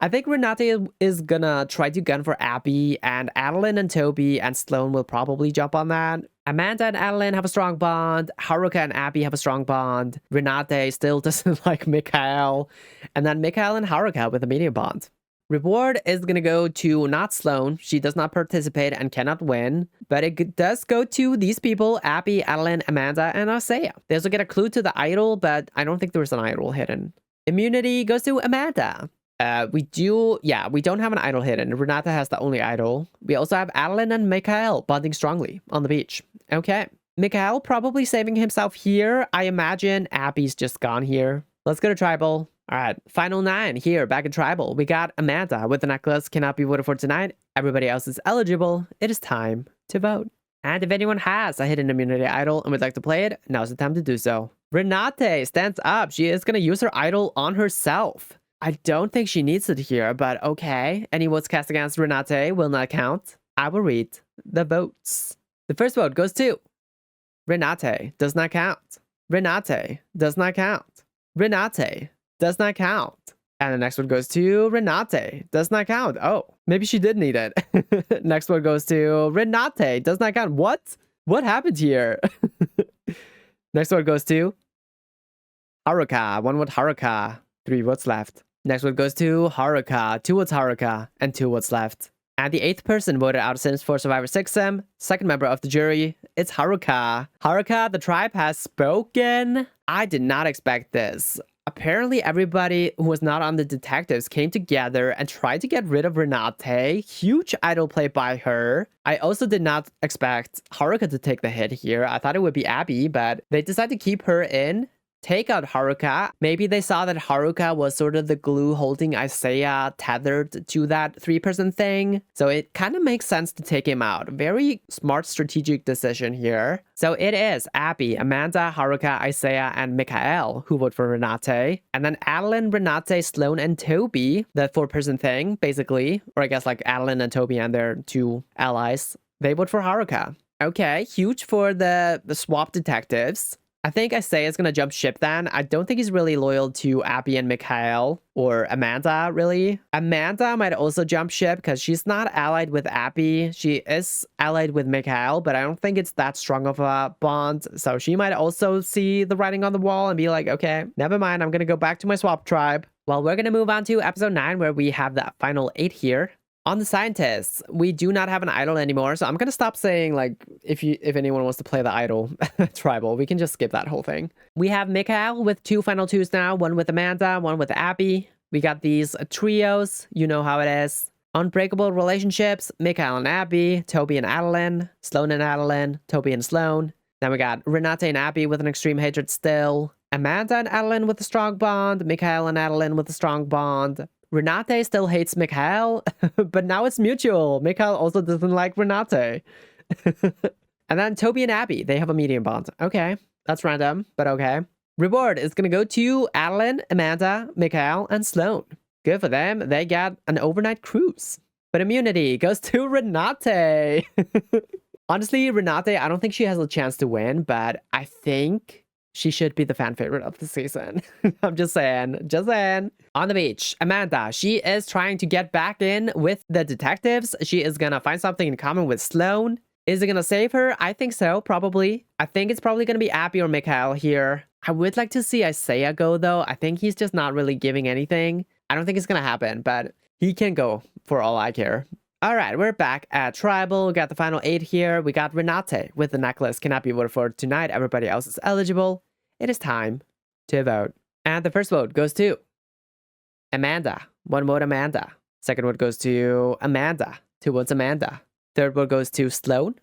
I think Renate is gonna try to gun for Abby, and Adeline and Toby and Sloane will probably jump on that. Amanda and Adeline have a strong bond. Haruka and Abby have a strong bond. Renate still doesn't like Mikhail. And then Mikhail and Haruka with a medium bond. Reward is gonna go to not Sloane. She does not participate and cannot win. But it does go to these people, Abby, Adeline, Amanda, and Isaiah. They also get a clue to the idol, but I don't think there was an idol hidden. Immunity goes to Amanda. We don't have an idol hidden. Renata has the only idol. We also have Adeline and Mikhail bonding strongly on the beach. Okay. Mikhail probably saving himself here. I imagine Abby's just gone here. Let's go to tribal. All right, final 9 here, back in tribal. We got Amanda with the necklace, cannot be voted for tonight. Everybody else is eligible. It is time to vote. And if anyone has a hidden immunity idol and would like to play it, now's the time to do so. Renate stands up. She is going to use her idol on herself. I don't think she needs it here, but okay. Any votes cast against Renate will not count. I will read the votes. The first vote goes to Renate, does not count. Renate, does not count. Renate, does not count. And the next one goes to Renate, does not count. Oh, maybe she did need it. Next one goes to Renate, does not count. What? What happened here? Next one goes to Haruka, 1 vote Haruka, 3 votes left. Next one goes to Haruka, 2 votes Haruka, and 2 votes left. And the 8th person voted out of Sims for Survivor Sixam, second member of the jury, it's Haruka. Haruka, the tribe has spoken. I did not expect this. Apparently, everybody who was not on the detectives came together and tried to get rid of Renate. Huge idol play by her. I also did not expect Haruka to take the hit here. I thought it would be Abby, but they decided to keep her in. Take out Haruka. Maybe they saw that Haruka was sort of the glue holding Isaiah tethered to that 3-person thing. So it kind of makes sense to take him out. Very smart strategic decision here. So it is Abby, Amanda, Haruka, Isaiah, and Mikhail who vote for Renate. And then Adeline, Renate, Sloan, and Toby, the 4-person thing, basically. Or I guess like Adeline and Toby and their 2 allies. They vote for Haruka. Okay, huge for the swap detectives. I think Isaiah is going to jump ship then. I don't think he's really loyal to Abby and Mikhail or Amanda, really. Amanda might also jump ship because she's not allied with Abby. She is allied with Mikhail, but I don't think it's that strong of a bond. So she might also see the writing on the wall and be like, okay, never mind. I'm going to go back to my swap tribe. Well, we're going to move on to episode 9 where we have the final 8 here. On the scientists, we do not have an idol anymore, so I'm gonna stop saying like if anyone wants to play the idol tribal, we can just skip that whole thing. We have Mikhail with 2 final 2s now, 1 with Amanda, 1 with Abby. We got these trios, you know how it is. Unbreakable relationships, Mikhail and Abby, Toby and Adeline, Sloan and Adeline, Toby and Sloan. Then we got Renate and Abby with an extreme hatred still. Amanda and Adeline with a strong bond, Mikhail and Adeline with a strong bond. Renate still hates Mikhail, but now it's mutual. Mikhail also doesn't like Renate. And then Toby and Abby, they have a medium bond. Okay, that's random, but okay. Reward is gonna go to Adeline, Amanda, Mikhail, and Sloan. Good for them, they got an overnight cruise. But immunity goes to Renate. Honestly, Renate, I don't think she has a chance to win, but I think she should be the fan favorite of the season. I'm just saying. On the beach, Amanda, she is trying to get back in with the detectives. She is gonna find something in common with Sloan. Is it gonna save her? I think so, probably. I think it's probably gonna be Abby or Mikhail here. I would like to see Isaiah go, though. I think he's just not really giving anything. I don't think it's gonna happen, but he can go for all I care. All right, we're back at Tribal. We got the final 8 here. We got Renate with the necklace. Cannot be voted for tonight. Everybody else is eligible. It is time to vote. And the first vote goes to Amanda. 1 vote Amanda. Second vote goes to Amanda. 2 votes Amanda. Third vote goes to Sloan.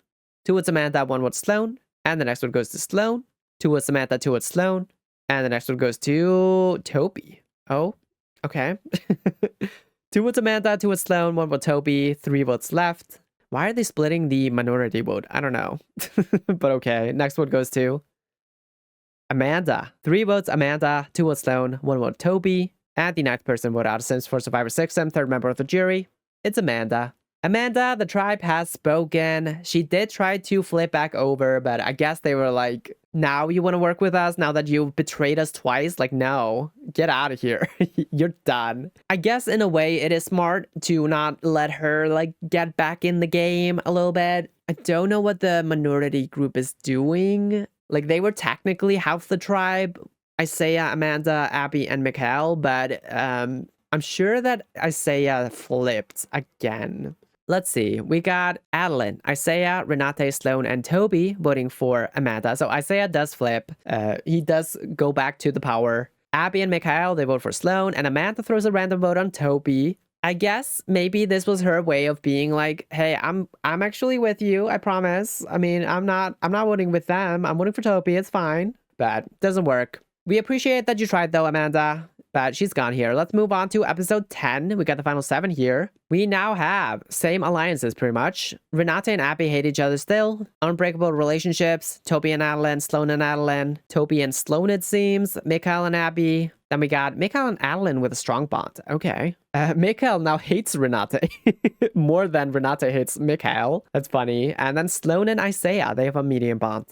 2 votes Amanda, 1 vote Sloan. And the next one goes to Sloan. 2 votes Samantha, 2 votes Sloan. And the next one goes to Toby. Oh, okay. 2 votes Amanda, 2 votes Sloan, 1 vote Toby, 3 votes left. Why are they splitting the minority vote? I don't know. But okay. Next one goes to Amanda. 3 votes Amanda, 2 votes Sloan, 1 vote Toby. And the 9th person voted out of Sims for Survivor Sixam, 3rd member of the jury. It's Amanda. Amanda, the tribe has spoken. She did try to flip back over, but I guess they were like, now you want to work with us now that you've betrayed us twice? Like, no, get out of here. You're done. I guess in a way it is smart to not let her like get back in the game a little bit. I don't know what the minority group is doing. Like, they were technically half the tribe. Isaiah, Amanda, Abby, and Mikhail, but I'm sure that Isaiah flipped again. Let's see. We got Adeline, Isaiah, Renate, Sloan, and Toby voting for Amanda. So Isaiah does flip. He does go back to the power. Abby and Mikhail, they vote for Sloan, and Amanda throws a random vote on Toby. I guess maybe this was her way of being like, hey, I'm actually with you, I promise. I mean, I'm not voting with them. I'm voting for Toby, it's fine. But doesn't work. We appreciate that you tried though, Amanda. But she's gone here. Let's move on to episode 10. We got the final 7 here. We now have same alliances pretty much. Renate and Abby hate each other still. Unbreakable relationships. Toby and Adeline, Sloan and Adeline. Toby and Sloan it seems. Mikhail and Abby. Then we got Mikhail and Adeline with a strong bond. Okay. Mikhail now hates Renate. More than Renate hates Mikhail. That's funny. And then Sloan and Isaiah, they have a medium bond.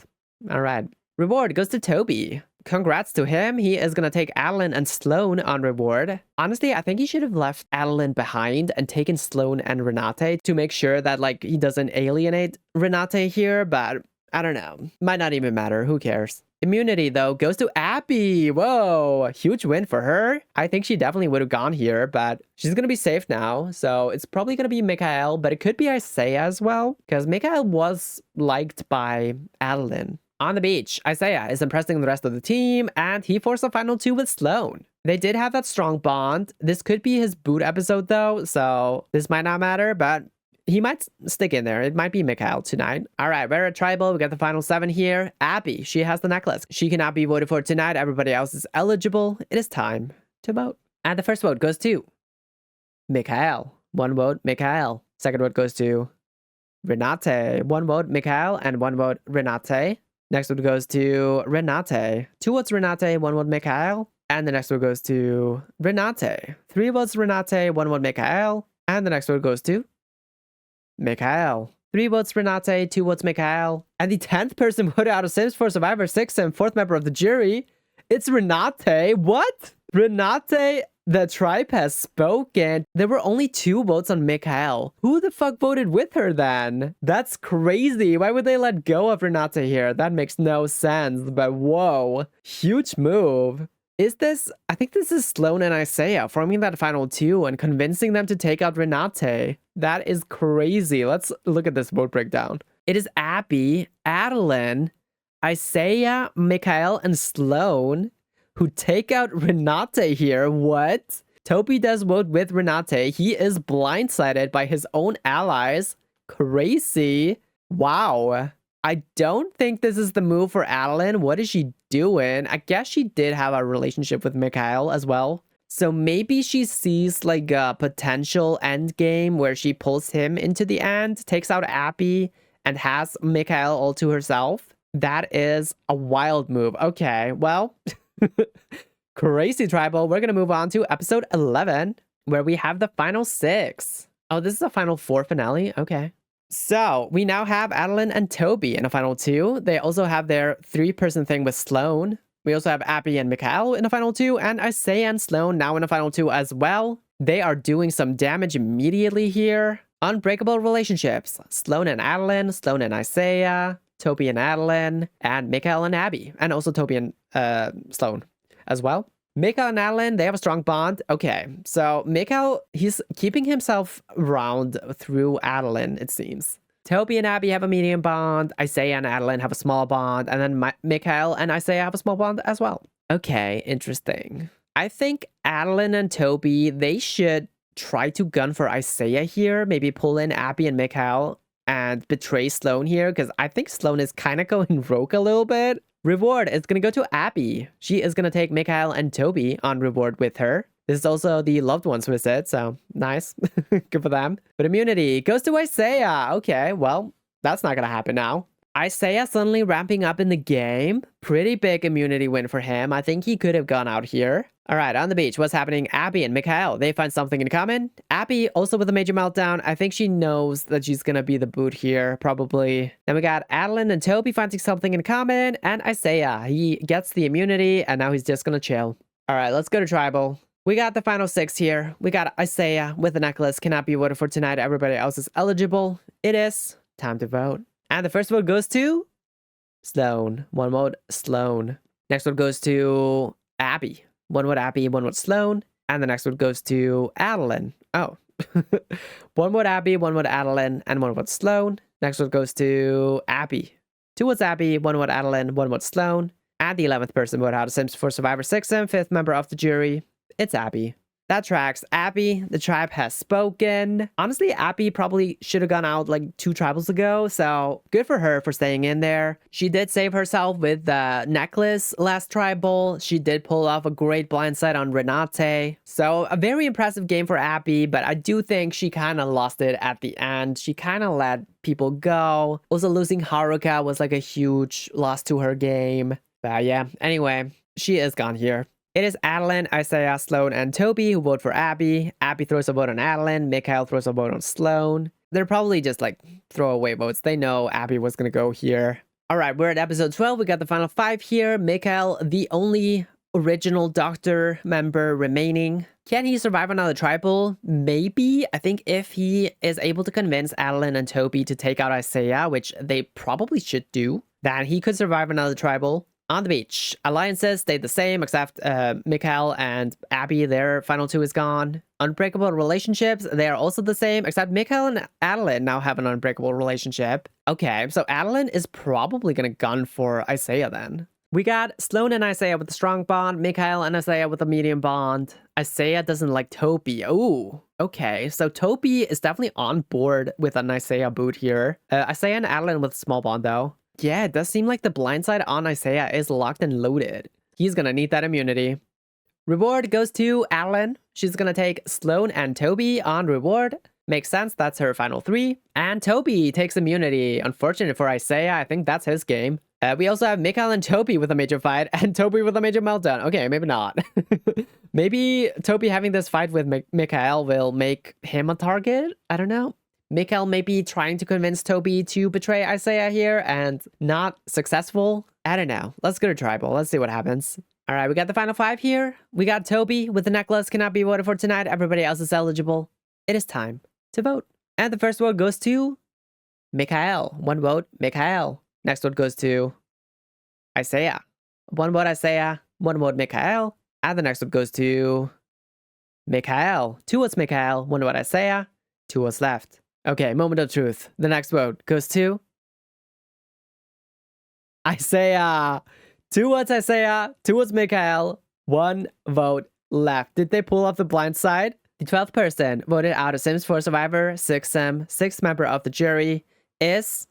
All right. Reward goes to Toby. Congrats to him. He is gonna take Adeline and Sloan on reward. Honestly, I think he should have left Adeline behind and taken Sloan and Renate to make sure that like he doesn't alienate Renate here, but I don't know. Might not even matter. Who cares? Immunity, though, goes to Abby. Whoa, huge win for her. I think she definitely would have gone here, but she's going to be safe now. So it's probably going to be Mikhail, but it could be Isaiah as well, because Mikhail was liked by Adeline. On the beach, Isaiah is impressing the rest of the team, and he forced the final 2 with Sloan. They did have that strong bond. This could be his boot episode, though, so this might not matter, but he might stick in there. It might be Mikhail tonight. All right, we're at Tribal. We got the final 7 here. Abby, she has the necklace. She cannot be voted for tonight. Everybody else is eligible. It is time to vote. And the first vote goes to Mikhail. 1 vote, Mikhail. Second vote goes to Renate. 1 vote, Mikhail, and 1 vote, Renate. Next vote goes to Renate. 2 votes, Renate, 1 vote, Mikhail. And the next vote goes to Renate. 3 votes, Renate, 1 vote, Mikhail. And the next vote goes to Mikhail. 3 votes Renate, 2 votes Mikhail. And the 10th person voted out of Sims for Survivor 6 and 4th member of the jury. It's Renate. What? Renate, the tribe has spoken. There were only 2 votes on Mikhail. Who the fuck voted with her then? That's crazy. Why would they let go of Renate here? That makes no sense. But whoa, huge move. Is this, I think this is Sloan and Isaiah forming that final 2 and convincing them to take out Renate. That is crazy. Let's look at this vote breakdown. It is Abby, Adeline, Isaiah, Mikhail, and Sloan who take out Renate here. What? Toby does vote with Renate. He is blindsided by his own allies. Crazy. Wow. I don't think this is the move for Adeline. What is she doing? I guess she did have a relationship with Mikhail as well. So maybe she sees like a potential end game where she pulls him into the end, takes out Abby, and has Mikhail all to herself. That is a wild move. Okay, well, crazy Tribal. We're going to move on to episode 11, where we have the final 6. Oh, this is a final 4 finale? Okay. So we now have Adeline and Toby in a final 2. They also have their 3-person thing with Sloan. We also have Abby and Mikhail in a final 2, and Isaiah and Sloan now in a final 2 as well. They are doing some damage immediately here. Unbreakable relationships. Sloan and Adeline, Sloan and Isaiah, Toby and Adeline, and Mikhail and Abby. And also Toby and Sloan as well. Mikhail and Adeline, they have a strong bond. Okay, so Mikhail, he's keeping himself around through Adeline, it seems. Toby and Abby have a medium bond. Isaiah and Adeline have a small bond. And then Mikhail and Isaiah have a small bond as well. Okay, interesting. I think Adeline and Toby, they should try to gun for Isaiah here. Maybe pull in Abby and Mikhail and betray Sloan here. Because I think Sloan is kind of going rogue a little bit. Reward is going to go to Abby. She is going to take Mikhail and Toby on reward with her. This is also the loved ones visit, so nice. Good for them. But immunity goes to Isaiah. Okay, well, that's not going to happen now. Isaiah suddenly ramping up in the game. Pretty big immunity win for him. I think he could have gone out here. All right, on the beach, what's happening? Abby and Mikhail, they find something in common. Abby, also with a major meltdown. I think she knows that she's gonna be the boot here, probably. Then we got Adeline and Toby finding something in common. And Isaiah, he gets the immunity, and now he's just gonna chill. All right, let's go to Tribal. We got the final 6 here. We got Isaiah with the necklace. Cannot be voted for tonight. Everybody else is eligible. It is time to vote. And the first vote goes to Sloan. 1 vote, Sloan. Next vote goes to Abby. 1 vote Abby, 1 vote Sloan. And the next vote goes to Adeline. Oh. 1 vote Abby, 1 vote Adeline, and 1 vote Sloan. Next vote goes to Abby. 2 votes Abby, 1 vote Adeline, 1 vote Sloan. And the 11th person voted out of Sims for Survivor Sixam, 5th member of the jury. It's Abby. That tracks. Abby, the tribe has spoken. Honestly, Abby probably should have gone out like 2 tribals ago, so good for her for staying in there. She did save herself with the necklace last tribal. She did pull off a great blindside on Renate. So a very impressive game for Abby, but I do think she kind of lost it at the end. She kind of let people go. Also, losing Haruka was like a huge loss to her game. But yeah, anyway, she is gone here. It is Adeline, Isaiah, Sloan, and Toby who vote for Abby. Abby throws a vote on Adeline. Mikhail throws a vote on Sloan. They're probably just like throwaway votes. They know Abby was gonna go here. All right, we're at episode 12. We got the final 5 here. Mikhail, the only original doctor member remaining. Can he survive another tribal? Maybe. I think if he is able to convince Adeline and Toby to take out Isaiah, which they probably should do, then he could survive another tribal. On the beach, alliances stayed the same except Mikhail and Abby, their final 2 is gone. Unbreakable relationships, they are also the same except Mikhail and Adeline now have an unbreakable relationship. Okay, so Adeline is probably gonna gun for Isaiah then. We got Sloan and Isaiah with a strong bond, Mikhail and Isaiah with a medium bond. Isaiah doesn't like Toby. Ooh, okay, so Toby is definitely on board with an Isaiah boot here. Isaiah and Adeline with a small bond though. Yeah, it does seem like the blindside on Isaiah is locked and loaded. He's gonna need that immunity. Reward goes to Adeline. She's gonna take Sloan and Toby on reward. Makes sense, that's her final 3. And Toby takes immunity. Unfortunate for Isaiah, I think that's his game. We also have Mikhail and Toby with a major fight, and Toby with a major meltdown. Okay, maybe not. Maybe Toby having this fight with Mikhail will make him a target? I don't know. Mikhail may be trying to convince Toby to betray Isaiah here and not successful. I don't know. Let's go to tribal. Let's see what happens. All right, we got the final 5 here. We got Toby with the necklace cannot be voted for tonight. Everybody else is eligible. It is time to vote. And the first vote goes to Mikhail. 1 vote, Mikhail. Next vote goes to Isaiah. 1 vote, Isaiah. 1 vote, Mikhail. And the next vote goes to Mikhail. 2 votes, Mikhail. 1 vote, Isaiah. 2 votes left. Okay, moment of truth. The next vote goes to Isaiah. 2 votes, Isaiah. 2 votes, Mikhail. 1 vote left. Did they pull off the blind side? The 12th person voted out of Sims 4 Survivor, Sixam, 6th member of the jury, is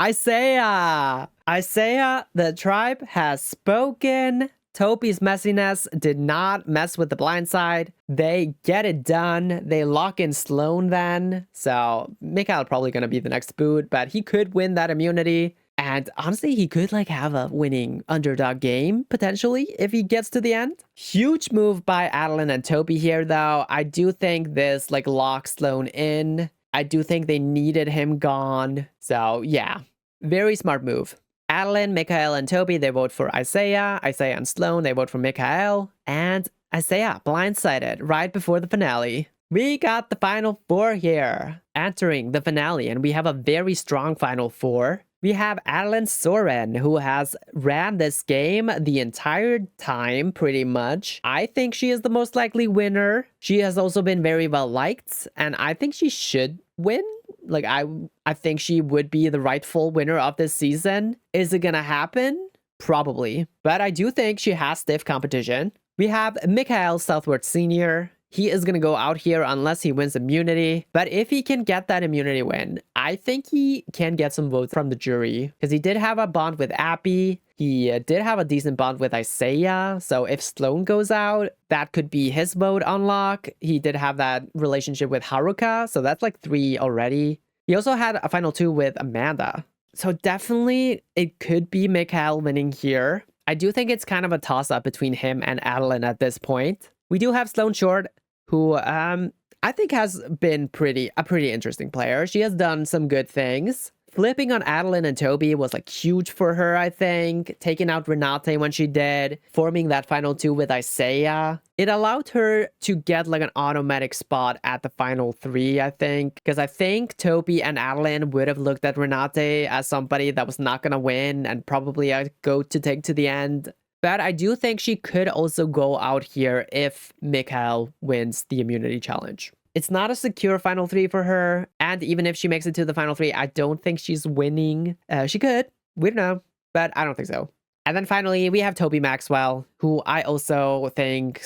Isaiah. Isaiah, the tribe has spoken. Toby's messiness did not mess with the blind side. They get it done. They lock in Sloan then. So Mikhail probably going to be the next boot, but he could win that immunity. And honestly, he could like have a winning underdog game potentially if he gets to the end. Huge move by Adeline and Toby here though. I do think this like locks Sloan in. I do think they needed him gone. So yeah, very smart move. Adeline, Mikhail, and Toby, they vote for Isaiah. Isaiah and Sloan, they vote for Mikhail. And Isaiah, blindsided right before the finale. We got the final 4 here. Entering the finale, and we have a very strong final 4. We have Adeline Soren, who has ran this game the entire time, pretty much. I think she is the most likely winner. She has also been very well liked, and I think she should win. Like, I think she would be the rightful winner of this season. Is it gonna happen? Probably. But I do think she has stiff competition. We have Mikhail Southward Sr. He is gonna go out here unless he wins immunity. But if he can get that immunity win, I think he can get some votes from the jury. Because he did have a bond with Abby. He did have a decent bond with Isaiah. So if Sloan goes out, that could be his vote unlock. He did have that relationship with Haruka. So that's like 3 already. He also had a final 2 with Amanda. So definitely it could be Mikhail winning here. I do think it's kind of a toss-up between him and Adeline at this point. We do have Sloan Short, who I think has been a pretty interesting player. She has done some good things. Flipping on Adeline and Toby was like huge for her, I think. Taking out Renate when she did. Forming that final 2 with Isaiah. It allowed her to get like an automatic spot at the final 3, I think. Because I think Toby and Adeline would have looked at Renate as somebody that was not going to win and probably a goat to take to the end. But I do think she could also go out here if Mikhail wins the immunity challenge. It's not a secure final 3 for her. And even if she makes it to the final 3, I don't think she's winning. She could. We don't know. But I don't think so. And then finally, we have Toby Maxwell, who I also think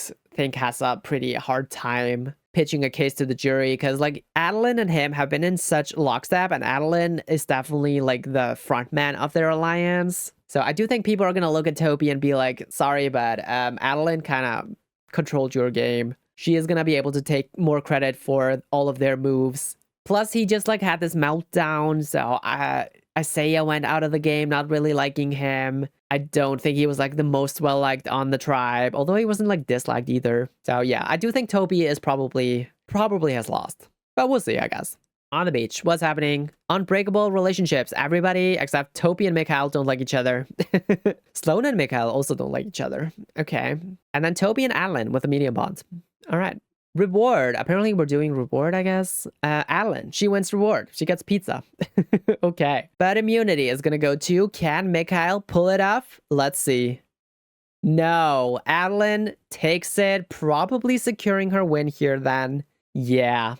has a pretty hard time pitching a case to the jury, because like Adeline and him have been in such lockstep, and Adeline is definitely like the front man of their alliance. So I do think people are gonna look at Toby and be like, sorry, but Adeline kind of controlled your game. She is gonna be able to take more credit for all of their moves. Plus, he just like had this meltdown, so Isaiah went out of the game, not really liking him. I don't think he was like the most well-liked on the tribe, although he wasn't like disliked either. So yeah, I do think Toby is probably has lost. But we'll see, I guess. On the beach, what's happening? Unbreakable relationships. Everybody except Toby and Mikhail don't like each other. Sloan and Mikhail also don't like each other. Okay. And then Toby and Adeline with a medium bond. All right. Reward. Apparently we're doing reward, I guess. Adeline, she wins reward. She gets pizza. Okay. But immunity is gonna go to, can Mikhail pull it off? Let's see. No. Adeline takes it, probably securing her win here then. Yeah.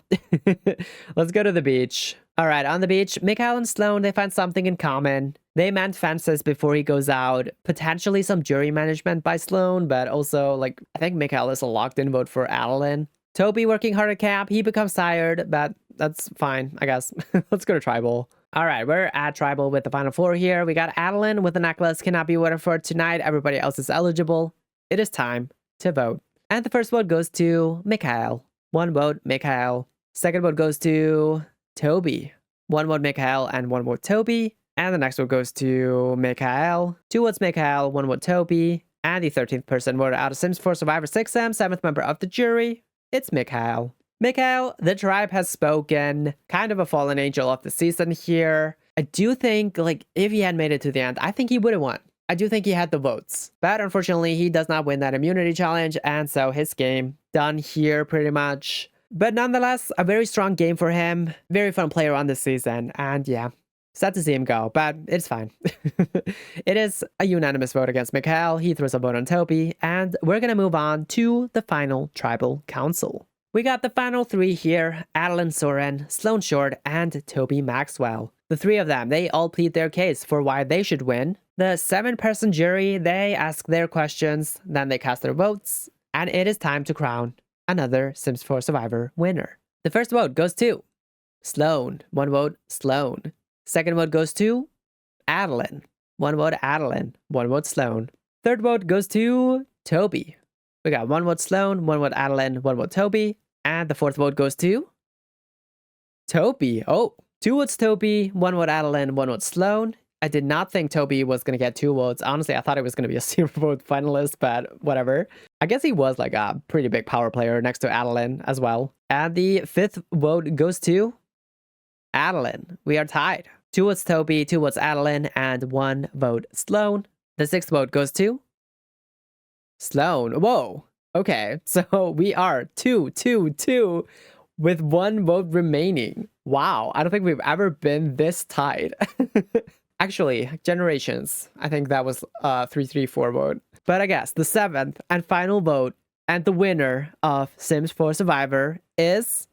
Let's go to the beach. All right, on the beach, Mikhail and Sloan, they find something in common. They mend fences before he goes out. Potentially some jury management by Sloan, but also, like, I think Mikhail is a locked-in vote for Adeline. Toby working hard at camp. He becomes tired, but that's fine, I guess. Let's go to Tribal. All right, we're at Tribal with the final four here. We got Adeline with the necklace. Cannot be voted for tonight. Everybody else is eligible. It is time to vote. And the first vote goes to Mikhail. 1 vote, Mikhail. Second vote goes to Toby. 1 vote, Mikhail, and 1 vote, Toby. And the next vote goes to Mikhail. 2 votes, Mikhail, 1 vote, Toby. And the 13th person voted out of Sims 4 Survivor Sixam, 7th member of the jury. It's Mikhail. Mikhail, the tribe has spoken. Kind of a fallen angel of the season here. I do think, like, if he had made it to the end, I think he would have won. I do think he had the votes. But unfortunately, he does not win that immunity challenge, and so his game done here pretty much. But nonetheless, a very strong game for him. Very fun player on this season, and yeah. Sad to see him go, but it's fine. It is a unanimous vote against Mikhail. He throws a vote on Toby, and we're gonna move on to the final tribal council. We got the final 3 here: Adeline Soren, Sloan Short, and Toby Maxwell. The 3 of them, they all plead their case for why they should win. The 7-person jury, they ask their questions, then they cast their votes, and it is time to crown another Sims 4 Survivor winner. The first vote goes to Sloan. 1 vote, Sloan. Second vote goes to Adeline. 1 vote, Adeline. 1 vote, Sloan. Third vote goes to Toby. We got 1 vote, Sloan, 1 vote, Adeline, 1 vote, Toby. And the 4th vote goes to Toby. Oh, 2 votes, Toby, 1 vote, Adeline, 1 vote, Sloan. I did not think Toby was going to get 2 votes. Honestly, I thought it was going to be a 0 vote finalist, but whatever. I guess he was like a pretty big power player next to Adeline as well. And the 5th vote goes to Adeline. We are tied. 2 votes Toby, 2 votes Adeline, and 1 vote Sloan. The 6th vote goes to Sloan. Whoa. Okay, so we are 2-2-2 with 1 vote remaining. Wow, I don't think we've ever been this tied. Actually, Generations, I think that was a 3-3-4 vote. But I guess the 7th and final vote and the winner of Sims 4 Survivor is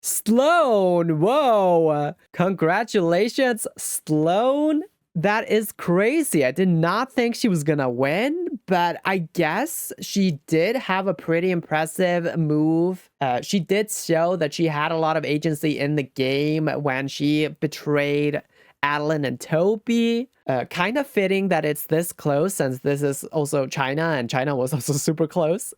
Sloan. Whoa, congratulations, Sloan. That is crazy. I did not think she was gonna win, but I guess she did have a pretty impressive move. She did show that she had a lot of agency in the game when she betrayed Adeline and Toby. Kind of fitting that it's this close, since this is also China, and China was also super close.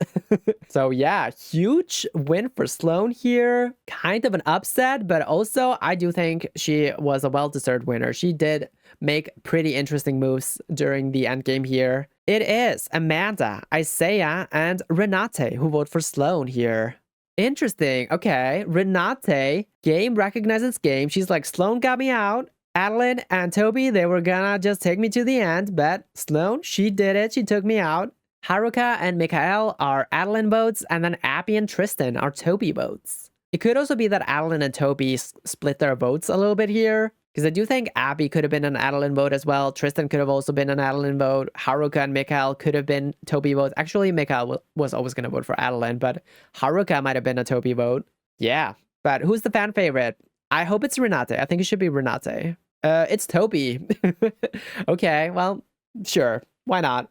So yeah, huge win for Sloan here. Kind of an upset, but also I do think she was a well-deserved winner. She did make pretty interesting moves during the end game here. It is Amanda, Isaiah, and Renate who vote for Sloan here. Interesting. Okay, Renate, game recognizes game. She's like, Sloan got me out. Adeline and Toby, they were gonna just take me to the end, but Sloan, she did it. She took me out. Haruka and Mikhail are Adeline votes, and then Abby and Tristan are Toby votes. It could also be that Adeline and Toby split their votes a little bit here, because I do think Abby could have been an Adeline vote as well. Tristan could have also been an Adeline vote. Haruka and Mikhail could have been Toby votes. Actually, Mikhail was always going to vote for Adeline, but Haruka might have been a Toby vote. Yeah, but who's the fan favorite? I hope it's Renate. I think it should be Renate. It's Toby. Okay, well, Sure, why not?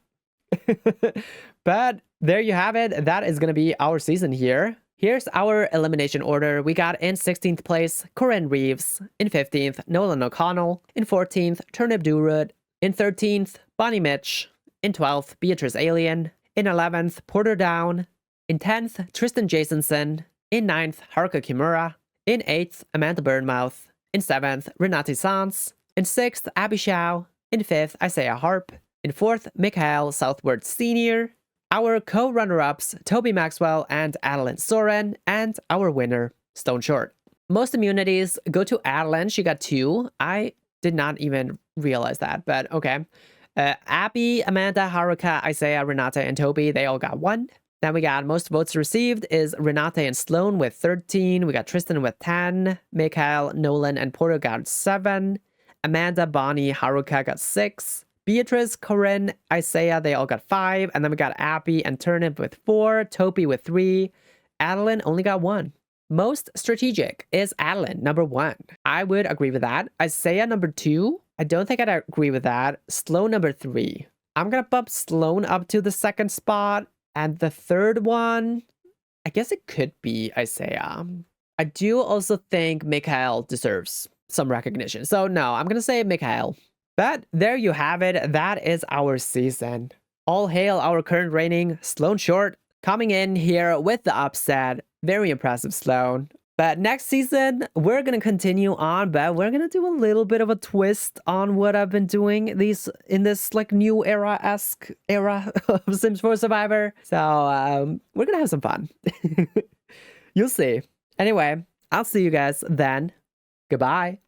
But there you have it. That is going to be our season here. Here's our elimination order. We got in 16th place, Corinne Reeves. In 15th, Nolan O'Connell. In 14th, Turnip Durud. In 13th, Bonnie Mitch. In 12th, Beatrice Alien. In 11th, Porter Down. In 10th, Tristan Jasonson. In 9th, Haruka Kimura. In 8th, Amanda Burnmouth. In 7th, Renate Sanz. In 6th, Abby Shao. In 5th, Isaiah Harp. In 4th, Mikhail Southward Sr. Our co-runner-ups, Toby Maxwell and Adeline Soren, and our winner, Stone Short. Most immunities go to Adeline. She got 2. I did not even realize that, but okay. Abby, Amanda, Haruka, Isaiah, Renata, and Toby, they all got 1. Then we got most votes received is Renata and Sloan with 13. We got Tristan with 10. Mikhail, Nolan, and Porter got 7. Amanda, Bonnie, Haruka got 6. Beatrice, Corinne, Isaiah, they all got 5. And then we got Abby and Turnip with 4. Toby with 3. Adeline only got 1. Most strategic is Adeline, number 1. I would agree with that. Isaiah, number 2. I don't think I'd agree with that. Sloan, number 3. I'm going to bump Sloan up to the 2nd spot. And the 3rd one, I guess it could be Isaiah. I do also think Mikhail deserves some recognition. So no, I'm going to say Mikhail. But there you have it. That is our season. All hail our current reigning Sloan Short coming in here with the upset. Very impressive, Sloan. But next season, we're going to continue on, but we're going to do a little bit of a twist on what I've been doing in this like new era-esque era of Sims 4 Survivor. So we're going to have some fun. You'll see. Anyway, I'll see you guys then. Goodbye.